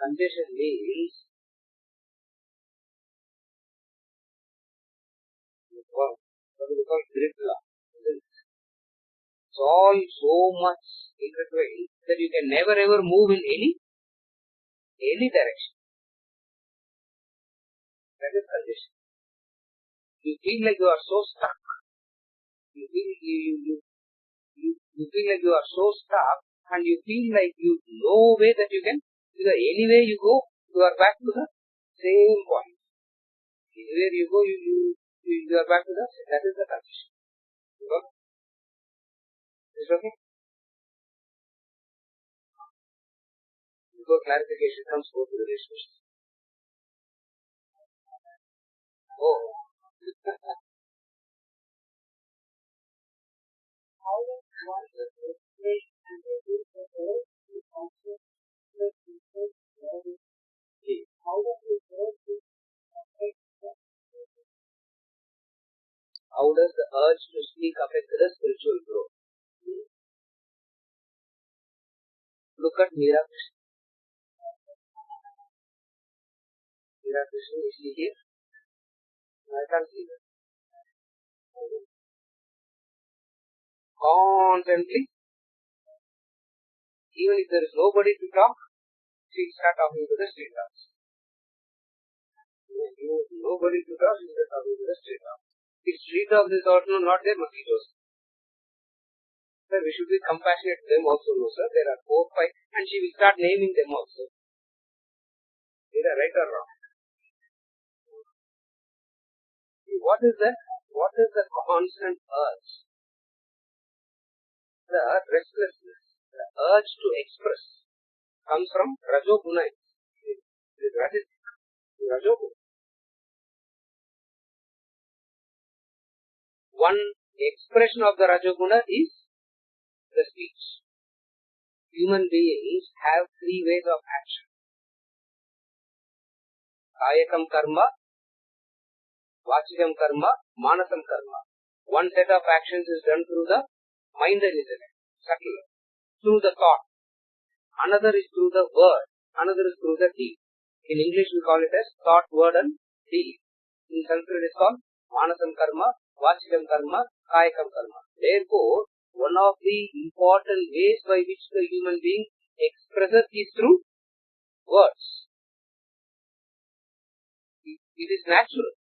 Congestion means what we call gridla. It's all so much intertwined that you can never ever move in any direction. That is congestion. You feel like you are so stuck. You feel like you are so stuck, and you feel like you no way that you can. Because anywhere you go, you are back to the same point. Anywhere you go, you are back to the same. That is the condition. Is it okay? Before clarification comes, go to the next question. Oh. How does one take and reduce the world to conscious how does the world affect the How does the urge to speak affect the spiritual growth? Look at Meera Krishna. Meera Krishna, is she here? I can't see her. Constantly, even if there is nobody to talk, she will start talking to the street dogs. Nobody to talk, she will start talking to the street dogs. If street dogs is also not there, mosquitoes. Sir, we should be compassionate to them also, no sir. There are 4, 5, and she will start naming them also. Is that right or wrong? What is that? What is the constant urge? The restlessness, the urge to express comes from Rajoguna. It is Rajoguna. One expression of the Rajoguna is the speech. Human beings have 3 ways of action. Kayakam karma, Vachikam karma, Manasam karma. One set of actions is done through the mind and intellect, subtle, through the thought. Another is through the word. Another is through the deed. In English we call it as thought, word and deed. In Sanskrit it is called Manasam karma, Vachikam karma, Kayakam karma. Therefore, one of the important ways by which the human being expresses is through words. It is natural.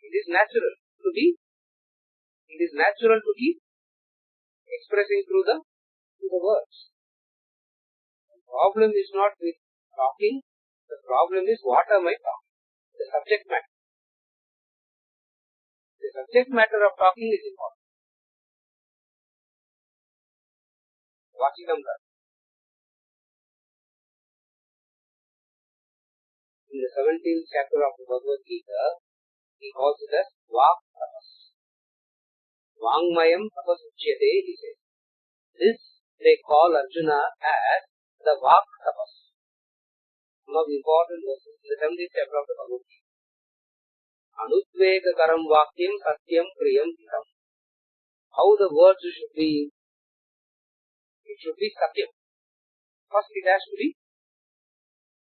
It is natural to be expressing through the words. The problem is not with talking. The problem is what am I talking? The subject matter. The subject matter of talking is important. Vachikam karma. In the 17th chapter of the Bhagavad Gita, he calls it as Vak Tapas. Vangmayam Tapas Uchyate, he says. This they call Arjuna as the Vak Tapas. One of the important verses in the 17th chapter of the Bhagavad Gita. Anutveka karam vakyam satyam priyam hitam. How the words should be? It should be satyam. First it has to be.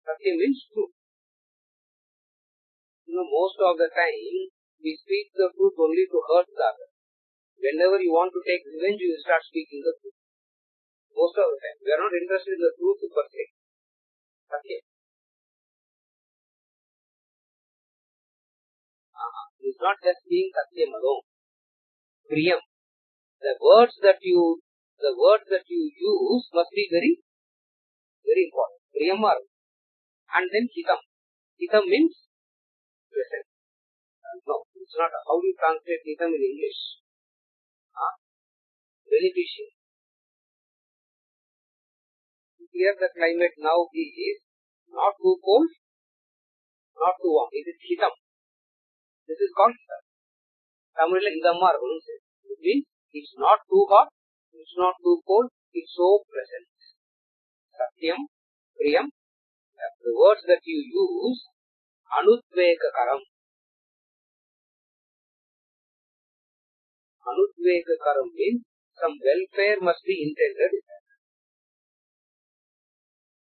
Satyam means truth. Most of the time, we speak the truth only to hurt the other. Whenever you want to take revenge, you will start speaking the truth. Most of the time. We are not interested in the truth per se. Satyam. It is not just being Satyam alone. Priyam. The words that you use must be very, very important. Priyam are. And then Hitam. Hitam means present. No, it's not. How do you translate Hitam in English? Beneficial. Here the climate now is not too cold, not too warm. It is Hitam. This is called Hitam. Tamil Hidamar says. It means it's not too hot, it's not too cold, it's so present. Satyam, Priyam, the words that you use, Anutveka karam. Anutveka karam means some welfare must be intended in that.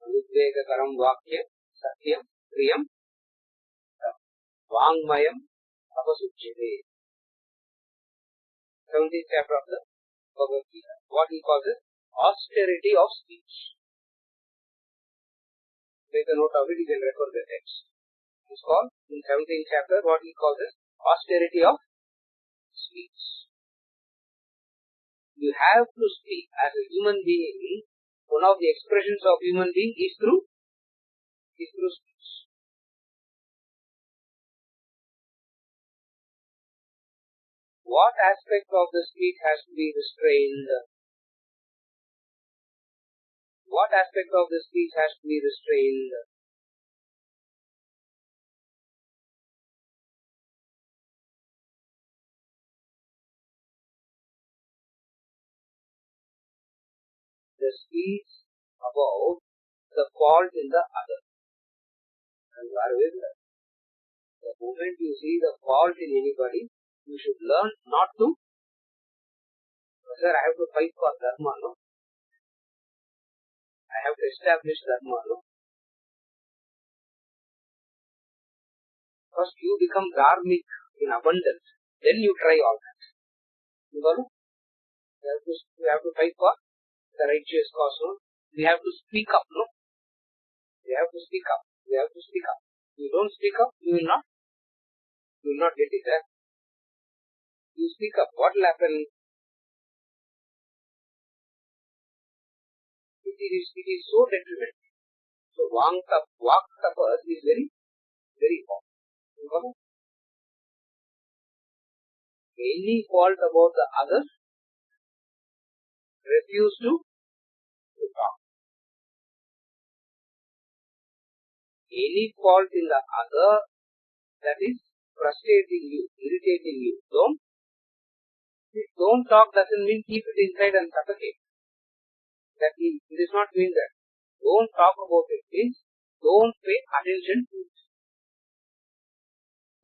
Anutveka karam vakya, Satyam, Priyam, Vangmayam, Tapasuchyate. 17th chapter of the Bhagavad Gita. What he calls it? Austerity of speech. Make a note of it, you can refer the text. It's called, in 17th chapter, what he calls it? Austerity of speech. You have to speak as a human being. One of the expressions of human being is through speech. What aspect of the speech has to be restrained? What aspect of the speech has to be restrained? The speech about the fault in the other. And you are aware of that. The moment you see the fault in anybody, you should learn not to. Sir, I have to fight for dharma, no? I have to establish dharma. No? First you become dharmic in abundance. Then you try all that. You know? We have to fight for the righteous cause. No? We have to speak up. No? We have to speak up. We have to speak up. If you don't speak up, you will not get it. You speak up. What will happen? It is so detrimental. So walk tapas is very, very important. Any fault about the other, refuse to talk. Any fault in the other that is frustrating you, irritating you, don't talk doesn't mean keep it inside and suffocate. It does not mean that. Don't talk about it. Means don't pay attention to it.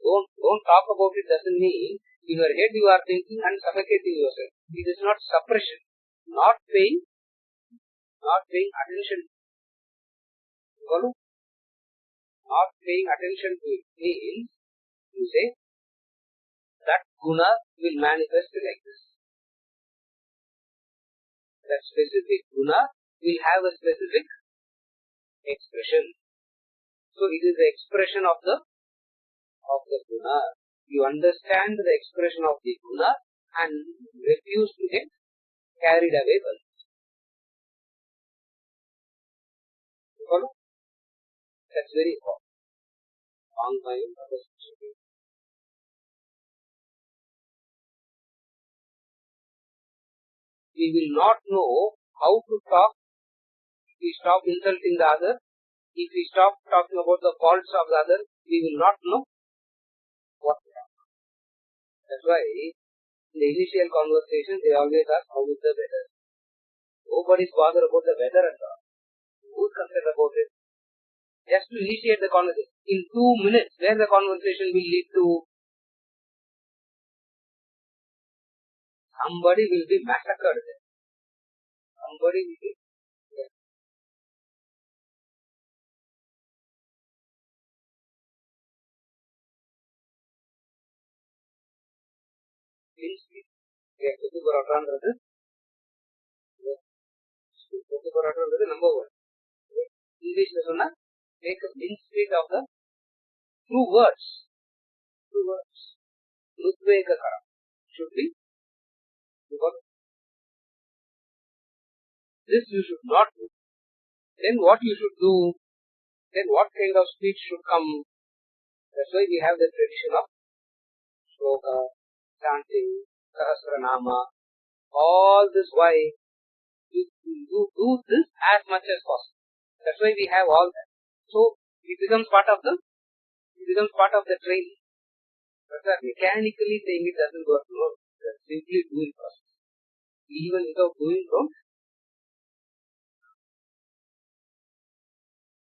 Don't talk about it doesn't mean in your head you are thinking and suffocating yourself. It is not suppression. Not paying attention. Not paying attention to it means you say that guna will manifest like this. That specific guna will have a specific expression. So it is the expression of the guna. You understand the expression of the guna and refuse to get carried away by it. You follow? That's very important. Long time. We will not know how to talk if we stop insulting the other. If we stop talking about the faults of the other, we will not know what to talk. That's why in the initial conversation, they always ask, how is the weather? Nobody is bothered about the weather at all. Who is concerned about it? Just to initiate the conversation. In 2 minutes, where the conversation will lead to, somebody will be massacred there. Somebody will be. Number one. English make a mincemeat of the two words. Nudvegakara should be. Because this you should not do. Then what you should do? Then what kind of speech should come? That's why we have the tradition of shloka, chanting, sahasranama. All this why you do this as much as possible. That's why we have all that. So it becomes part of the training. But mechanically saying it doesn't work. No, simply doing process. Even without doing wrong.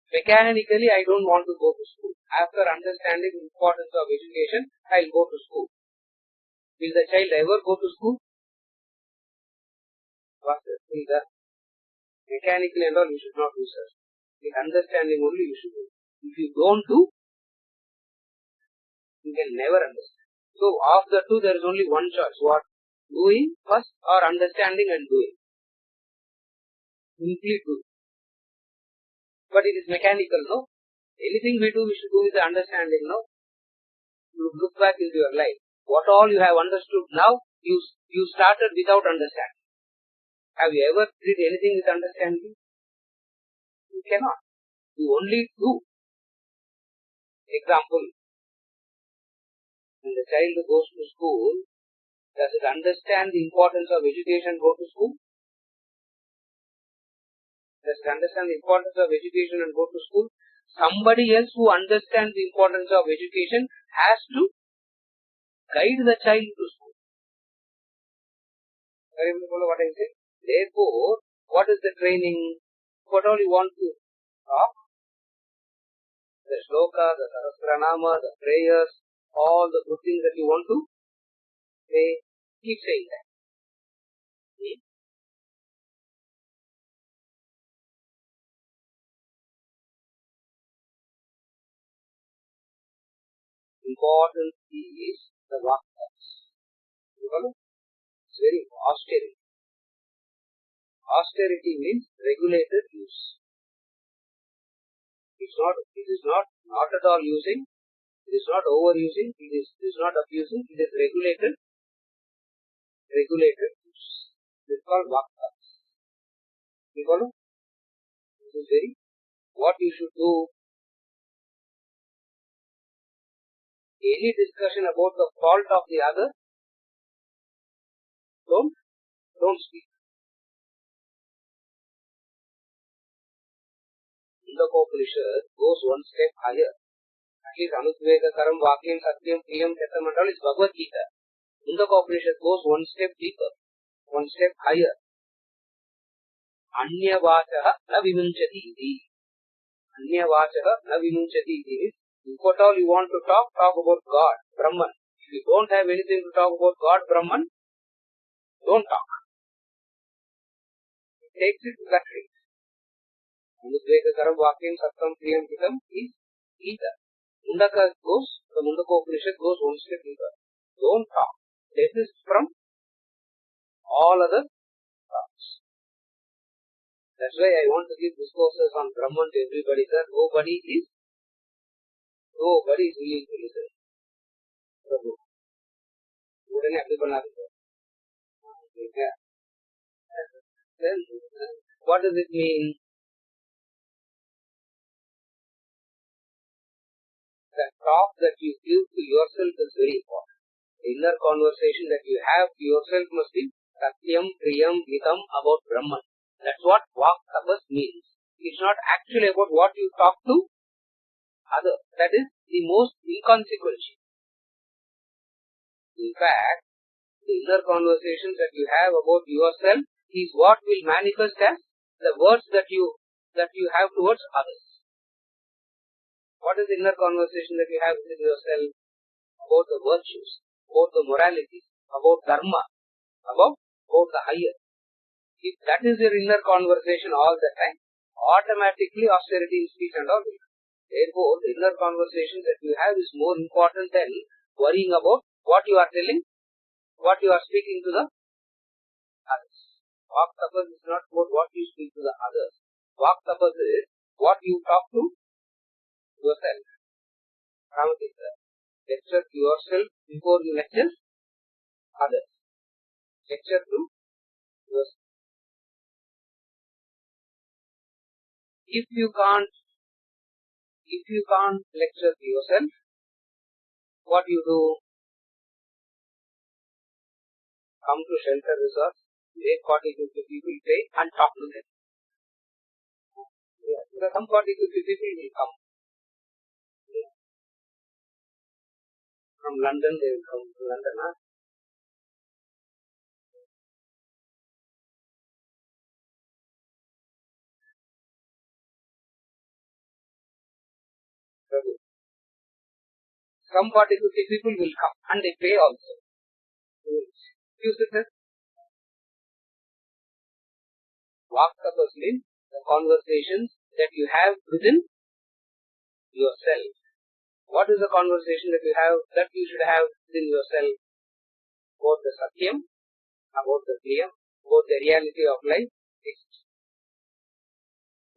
Mechanically, I don't want to go to school. After understanding the importance of education, I'll go to school. Will the child ever go to school? Mechanically and all, you should not do such. With understanding only, you should do. If you don't do, you can never understand. So, of the two, there is only one choice. What? Doing first or understanding and doing. Simply do. But it is mechanical, no? Anything we do, we should do with the understanding, no? You look back into your life. What all you have understood now, you started without understanding. Have you ever did anything with understanding? You cannot. You only do. Example. When the child goes to school, does it understand the importance of education, go to school? Does it understand the importance of education and go to school? Somebody else who understands the importance of education has to guide the child to school. Are you able to follow what I say? Therefore, what is the training? What all you want to talk? The shloka, the sahasranama, the prayers, all the good things that you want to say, keep saying that. important is the vakas. You follow? It's very austerity. Austerity means regulated use. It is not at all using, it is not overusing, it is not abusing, it is regulated use. This is called vakas. You follow? This is very, what you should do. Any discussion about the fault of the other, don't speak. Kenopanishad goes one step higher. At least Anudvega Karam Vakyam Satyam Priyam Chatam and all is Bhagavad Gita. Kenopanishad goes one step deeper, one step higher. Anya Vachaha na vimunchati iti. Anya Vachaha na vimunchati iti means, if at all you want to talk about God, Brahman. If you don't have anything to talk about God, Brahman, don't talk. It takes it to that rate. Anudvega Karam Vakyam Satyam Priyam Chatam is Gita. The Kenopanishad goes one step deeper. Don't talk. Desist from all other thoughts. That's why I want to give discourses on Brahman to everybody, sir. Nobody is willing to listen. Prabhu. Then, what does it mean? The talk that you give to yourself is very important. The inner conversation that you have to yourself must be Satyam, Priyam, Hitam about Brahman. That's what Vak Tapas means. It's not actually about what you talk to others. That is the most inconsequential. In fact, the inner conversations that you have about yourself is what will manifest as the words that you have towards others. What is the inner conversation that you have within yourself about the virtues, about the morality, about dharma, about the higher? If that is your inner conversation all the time, automatically austerity in speech and all. Therefore, the inner conversation that you have is more important than worrying about what you are telling, what you are speaking to the others. Vak tapas is not about what you speak to the others. Vak tapas is what you talk to yourself. Ramakirtan. Lecture to yourself before you lecture others. Lecture to yourself. If you can't lecture to yourself, what you do? Come to shelter resorts, make 40-50 people pay and talk to them. Yeah. Some 40-50 people will come. Yeah. From London, they will come to London. Some 40-50 people will come and they pay also. You see that? Vak tapas means the conversations that you have within yourself. What is the conversation that you should have within yourself? About the Satyam, about the Priyam, about the reality of life. Is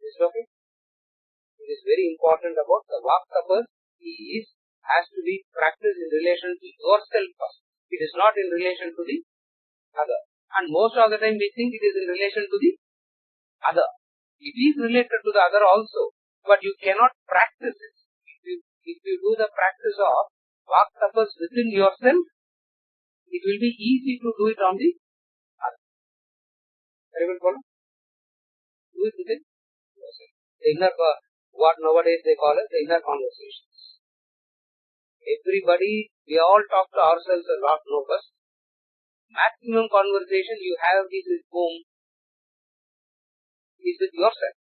it okay? It is very important about the Vak tapas has to be practiced in relation to yourself first. It is not in relation to the other. And most of the time we think it is in relation to the other. It is related to the other also, but you cannot practice it. If you do the practice of Vak tapas within yourself, it will be easy to do it on the other. Everyone follow? Do it within yourself. The inner, what nowadays they call it the inner conversations. Everybody, we all talk to ourselves a lot, no first. Maximum conversation you have is with whom? Is with yourself.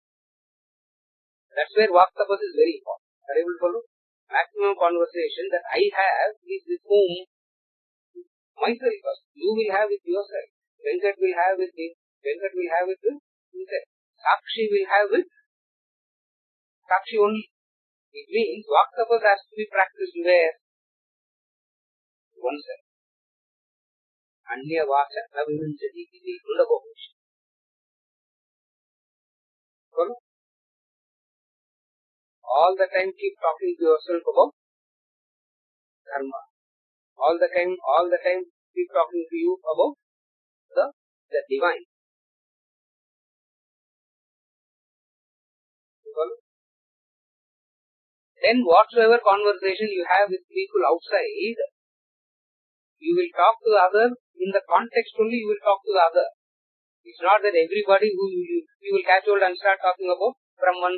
That's where Vak tapas is very important. Are you able to follow? Maximum conversation that I have is with whom? Myself first. You will have with yourself. Venkat will have with me. Venkat will have with himself. Sakshi will have with Sakshi only. It means Vak tapas has to be practiced where? oneself. Anya vacha navivinchati iti Kundabhusha. All the time keep talking to yourself about karma. All the time keep talking to you about the divine. Then whatsoever conversation you have with people outside, you will talk to the other in the context only. You will talk to the other. It's not that everybody who you will catch hold and start talking about Brahman.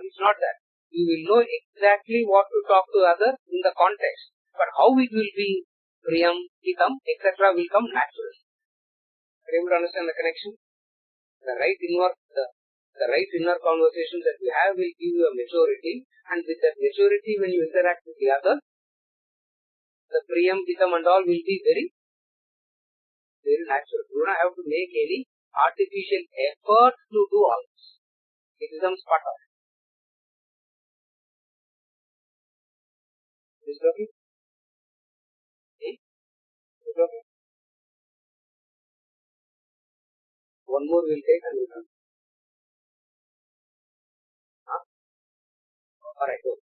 It's not that. You will know exactly what to talk to the other in the context. But how it will be Priyam, Hitam, etc. will come naturally. Are you able to understand the connection? The right inner conversations that you have will give you a maturity, and with that maturity, when you interact with the other, the Priyam, Hitam and all will be very, very natural. You don't have to make any artificial effort to do all this. It becomes part of it. Is it okay? Is it okay? One more we'll take and we'll come. Alright, go.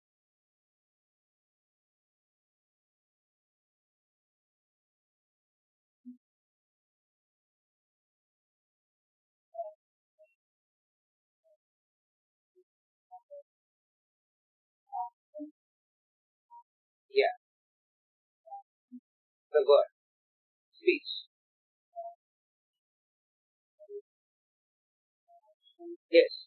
Yeah, the word, speech. Yes.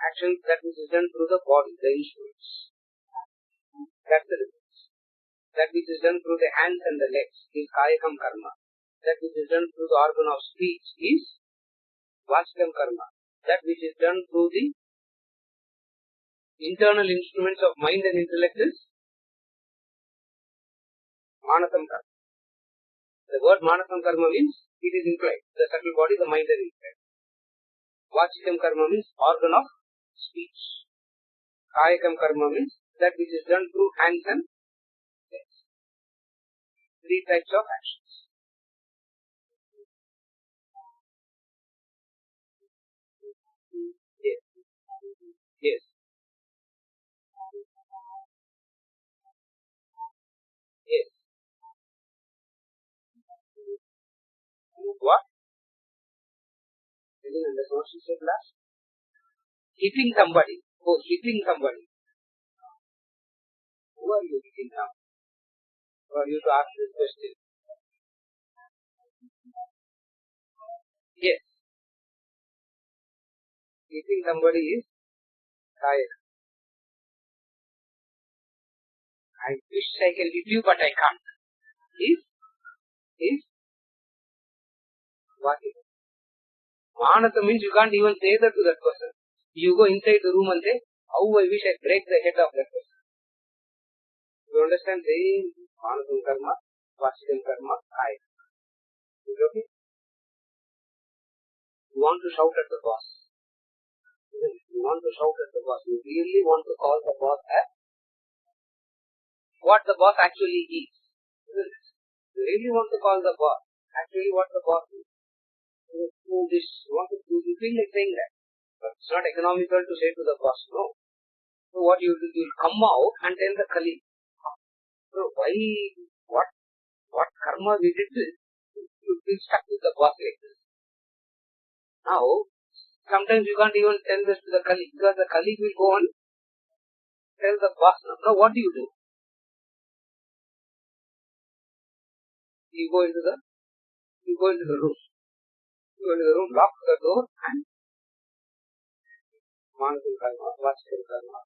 Action that which is done through the body, the instruments. That's the difference. That which is done through the hands and the legs is Kayakam Karma. That which is done through the organ of speech is Vachikam Karma. That which is done through the internal instruments of mind and intellect is Manasam Karma. The word Manasam Karma means it is implied. The subtle body, the mind and intellect. Vachikam Karma means organ of speech. Kayakam Karma means that which is done through hands and legs. Three types of actions. Yes. Yes. Yes. What? I didn't understand what she said last. Hitting somebody. Oh, hitting somebody. Who are you hitting now? For you to ask this question. Yes. Hitting somebody is Kayaka. I wish I can hit you, but I can't. Is Vachikam. Manasa means you can't even say that to that person. You go inside the room and say, how I wish I break the head of that person. You understand saying Manasam Karma, Vachikam Karma, Kayaka. Is it okay? You want to shout at the boss. You want to shout at the boss. You really want to call the boss as what the boss actually is. Isn't it? You really want to call the boss actually what the boss is. You feel like saying that. But it's not economical to say to the boss, no. So what you do, you'll come out and tell the colleague. So why, what karma we did this? You'll be stuck with the boss like this. Now, sometimes you can't even tell this to the colleague because the colleague will go and tell the boss. Now what do? You go into the room. You go into the room, lock the door and Manasam Karma, Vachikam Karma.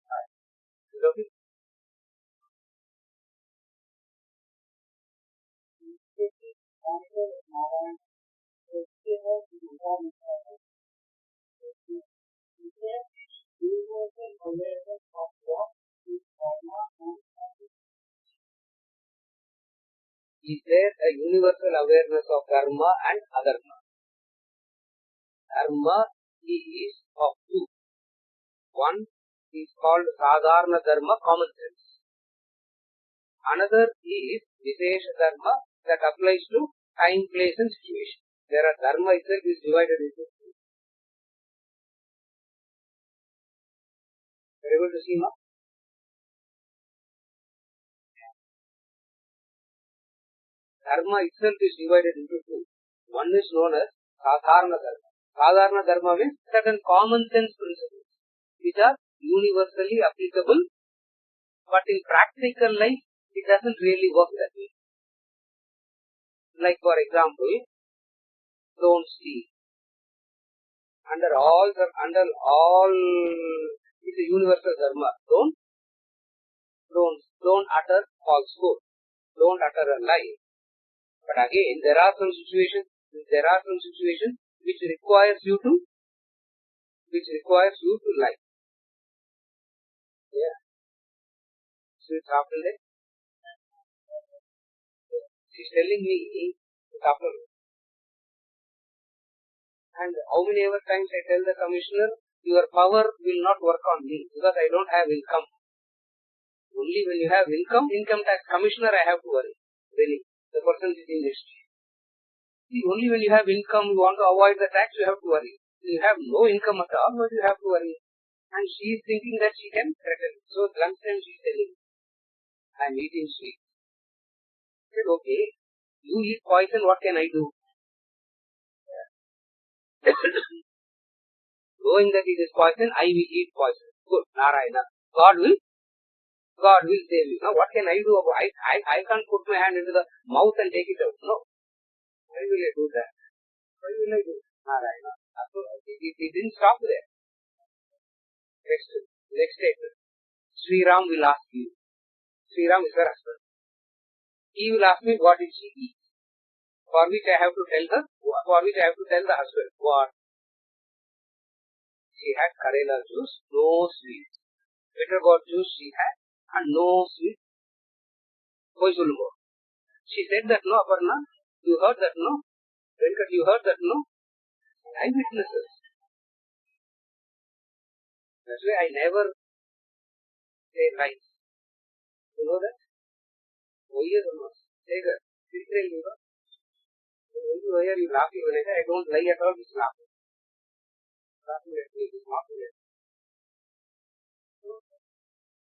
Is it okay? Is there a universal awareness of karma and adharma? Dharma is of two. One is called sadharana dharma, common sense. Another is Vishesha Dharma that applies to time, place and situation. There are Dharma itself is divided into two. Are you able to see now? Dharma itself is divided into two. One is known as Sadharana Dharma. Sadharana Dharma means certain common sense principles which are universally applicable, but in practical life it doesn't really work that way. Like for example, don't steal. Under all it's a universal dharma. Don't utter falsehood. Don't utter a lie. But again, there are some situations which requires you to lie. Yeah. So it's after that. She's telling me it's after. And how many ever times I tell the commissioner, your power will not work on me because I don't have income. Only when you have income tax commissioner I have to worry. Really, the person sitting next to you. See, only when you have income, you want to avoid the tax, you have to worry. When you have no income at all, but you have to worry. And she is thinking that she can threaten. So lunchtime she is telling, I am eating sweet. I said, okay, you eat poison, what can I do? Knowing that it is poison, I will eat poison. Good, Narayana. God will save you. Now what can I do? I can't put my hand into the mouth and take it out. No. Why will I do that? Why will I do Narayana? It didn't stop there. Next statement. Sri Ram will ask you. Sri Ram is her husband. He will ask me what did she eat. For which I have to tell the husband what. She had Karela juice, no sweet. Bitter gourd juice she had and no sweet. She said that no, Aparna. You heard that no? Venkat, you heard that no? Eyewitnesses. That's why I never say lies. You know that? Oh yes or not? Say that. Why are you laughing when I say I don't lie at all? It's laughing. Laughing at me is not real.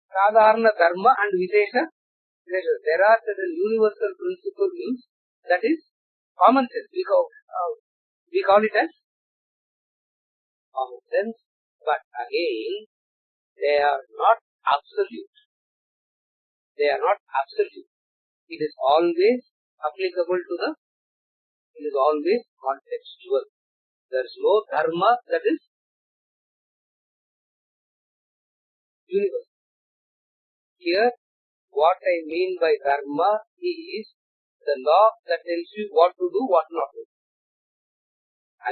Sadharana Dharma and Vishesha. There are certain universal principles that is common sense. We call it as common sense, but again, they are not absolute. It is always applicable to it is always contextual. There is no dharma that is universal. Here, what I mean by dharma is the law that tells you what to do, what not to do.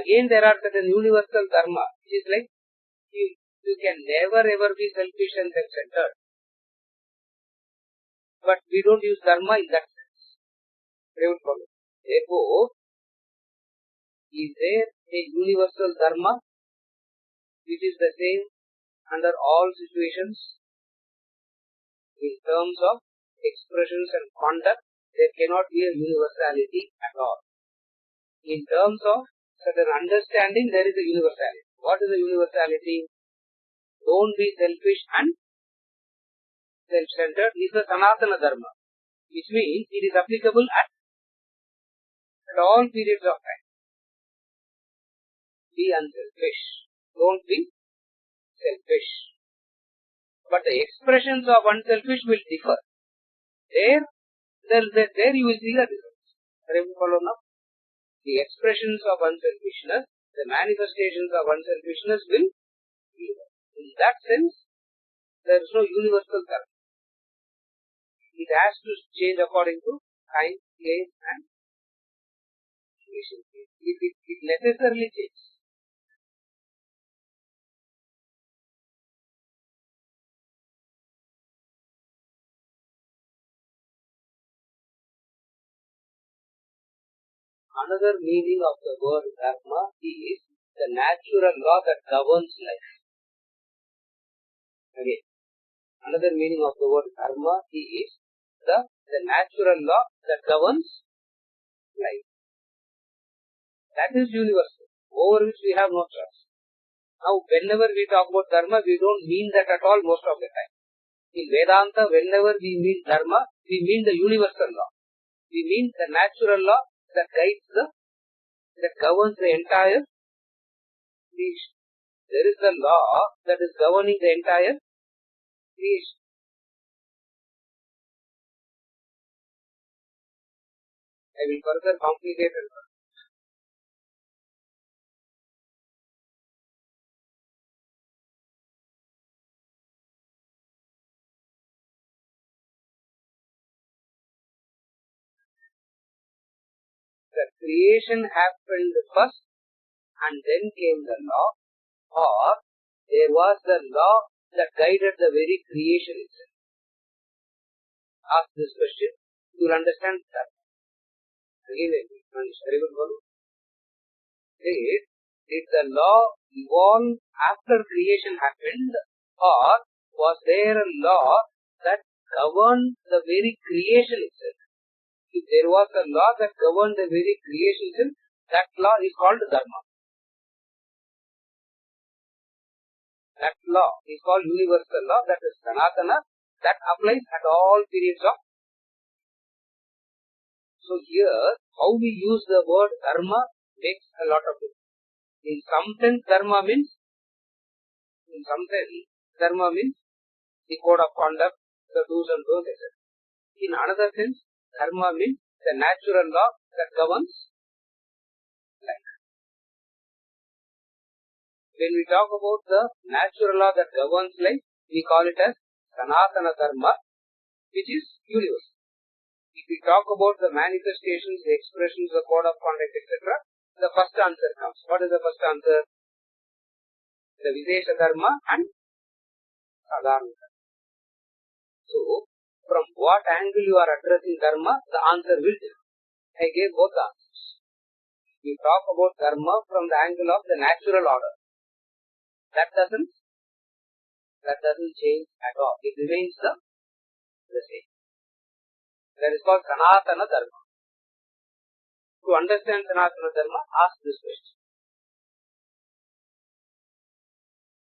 Again, there are certain universal dharma, which is like you can never ever be selfish and self-centered. But we don't use dharma in that sense. Therefore, is there a universal dharma which is the same under all situations? In terms of expressions and conduct, there cannot be a universality at all. In terms of certain understanding, there is a universality. What is the universality? Don't be selfish and self-centered is the Sanatana Dharma, which means it is applicable at all periods of time. Be unselfish. Don't be selfish. But the expressions of unselfish will differ. There you will see the difference. Are you follow now? The expressions of unselfishness, the manifestations of unselfishness will differ. In that sense, there is no universal dharma. It has to change according to time, place and situation. It necessarily changes. Another meaning of the word dharma is the natural law that governs life. Again, another meaning of the word dharma is the natural law that governs life. That is universal, over which we have no trust. Now, whenever we talk about dharma, we don't mean that at all most of the time. In Vedanta, whenever we mean dharma, we mean the universal law. We mean the natural law that that governs the entire creation. There is the law that is governing the entire creation. I will further complicate it. The creation happened first and then came the law, or there was the law that guided the very creation itself. Ask this question, you will understand that. Again, very good one. Did the law evolve after creation happened, or was there a law that governed the very creation itself? If there was a law that governed the very creation itself, that law is called dharma. That law is called universal law, that is sanatana, that applies at all periods of. So here, how we use the word dharma makes a lot of difference. In some sense, dharma means the code of conduct, the do's and don'ts, etc. In another sense, dharma means the natural law that governs life. When we talk about the natural law that governs life, we call it as sanatana dharma, which is universal. If we talk about the manifestations, the expressions, the code of conduct, etc., the first answer comes. What is the first answer? The Vishesha dharma and Sadharana dharma. So, from what angle you are addressing dharma, the answer will differ. I gave both answers. We talk about dharma from the angle of the natural order. That doesn't change at all. It remains the same. That is called Sanatana Dharma. To understand Sanatana Dharma, ask this question.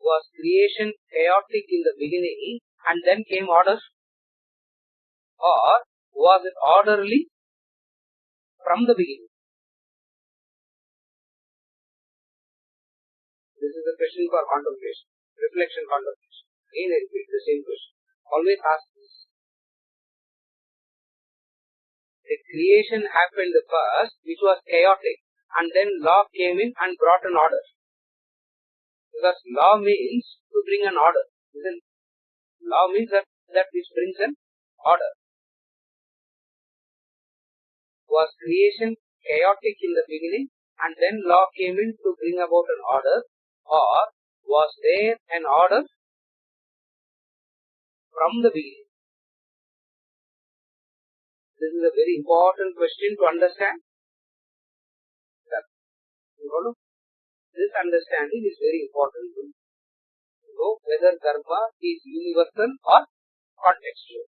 Was creation chaotic in the beginning and then came order? Or was it orderly from the beginning? This is a question for contemplation, reflection contemplation. Again I repeat the same question. Always ask this. The creation happened first, which was chaotic, and then law came in and brought an order. Because law means to bring an order. Law means that which brings an order. Was creation chaotic in the beginning and then law came in to bring about an order, or was there an order from the beginning? This is a very important question to understand. This understanding is very important to know whether dharma is universal or contextual.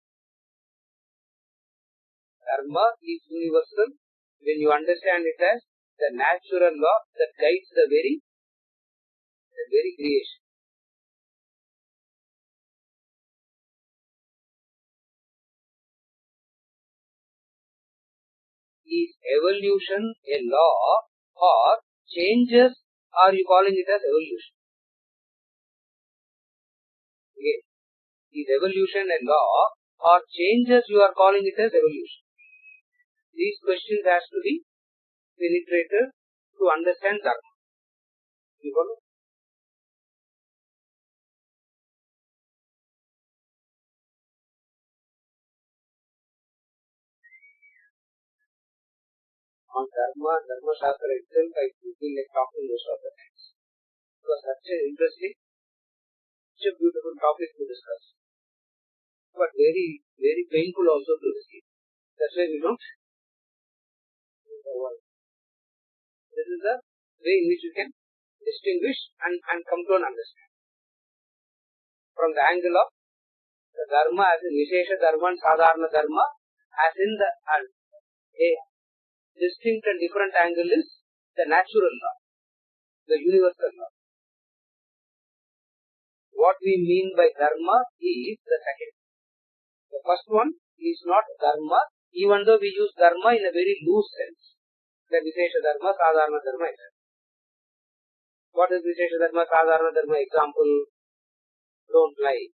Dharma is universal when you understand it as the natural law that guides the very creation. Is evolution a law, or changes are you calling it as evolution? Again, is evolution a law, or changes you are calling it as evolution? These questions has to be penetrated to understand dharma. You follow? On Dharma Shastra itself, I feel like talking most of the times. It was such an interesting, such a beautiful topic to discuss. But very, very painful also to receive. That's why we don't move forward. This is the way in which you can distinguish and come to an understanding. From the angle of the dharma as in Vishesha dharma and Sadharana dharma, as in the a distinct and different angle is the natural law, the universal law. What we mean by dharma is the second. The first one is not dharma, even though we use dharma in a very loose sense. The Vishesha dharma, Sadharana dharma, etc. What is Vishesha dharma, Sadharana dharma? Example, don't lie,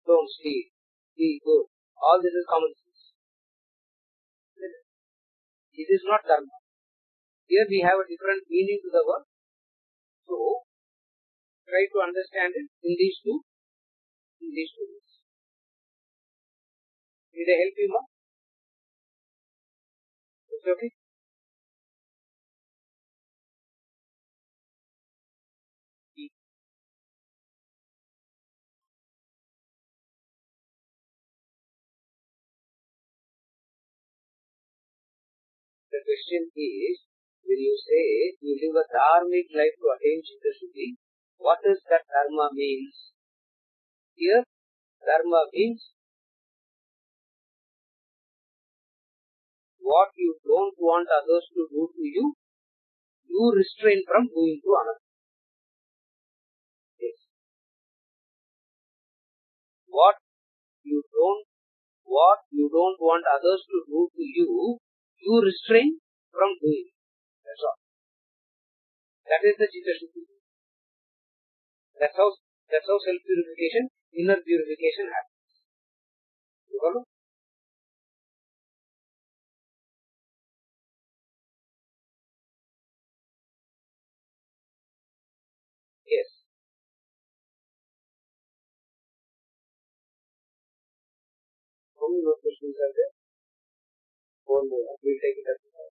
don't steal, be good. All this is common sense. This is not dharma. Here we have a different meaning to the word. So, try to understand it in these two ways. Did I help you, ma? It's okay? The question is, when you say you live a dharmic life to attain Chitta Shuddhi, what does that dharma means? Here, dharma means what you don't want others to do to you, you restrain from doing to another. Yes. What you don't want others to do to you, you restrain from doing. That's all. That is the Chitta Shuddhi. That's how self-purification, inner purification happens. You follow? Yes. How many more questions are there? One more. We'll take it up.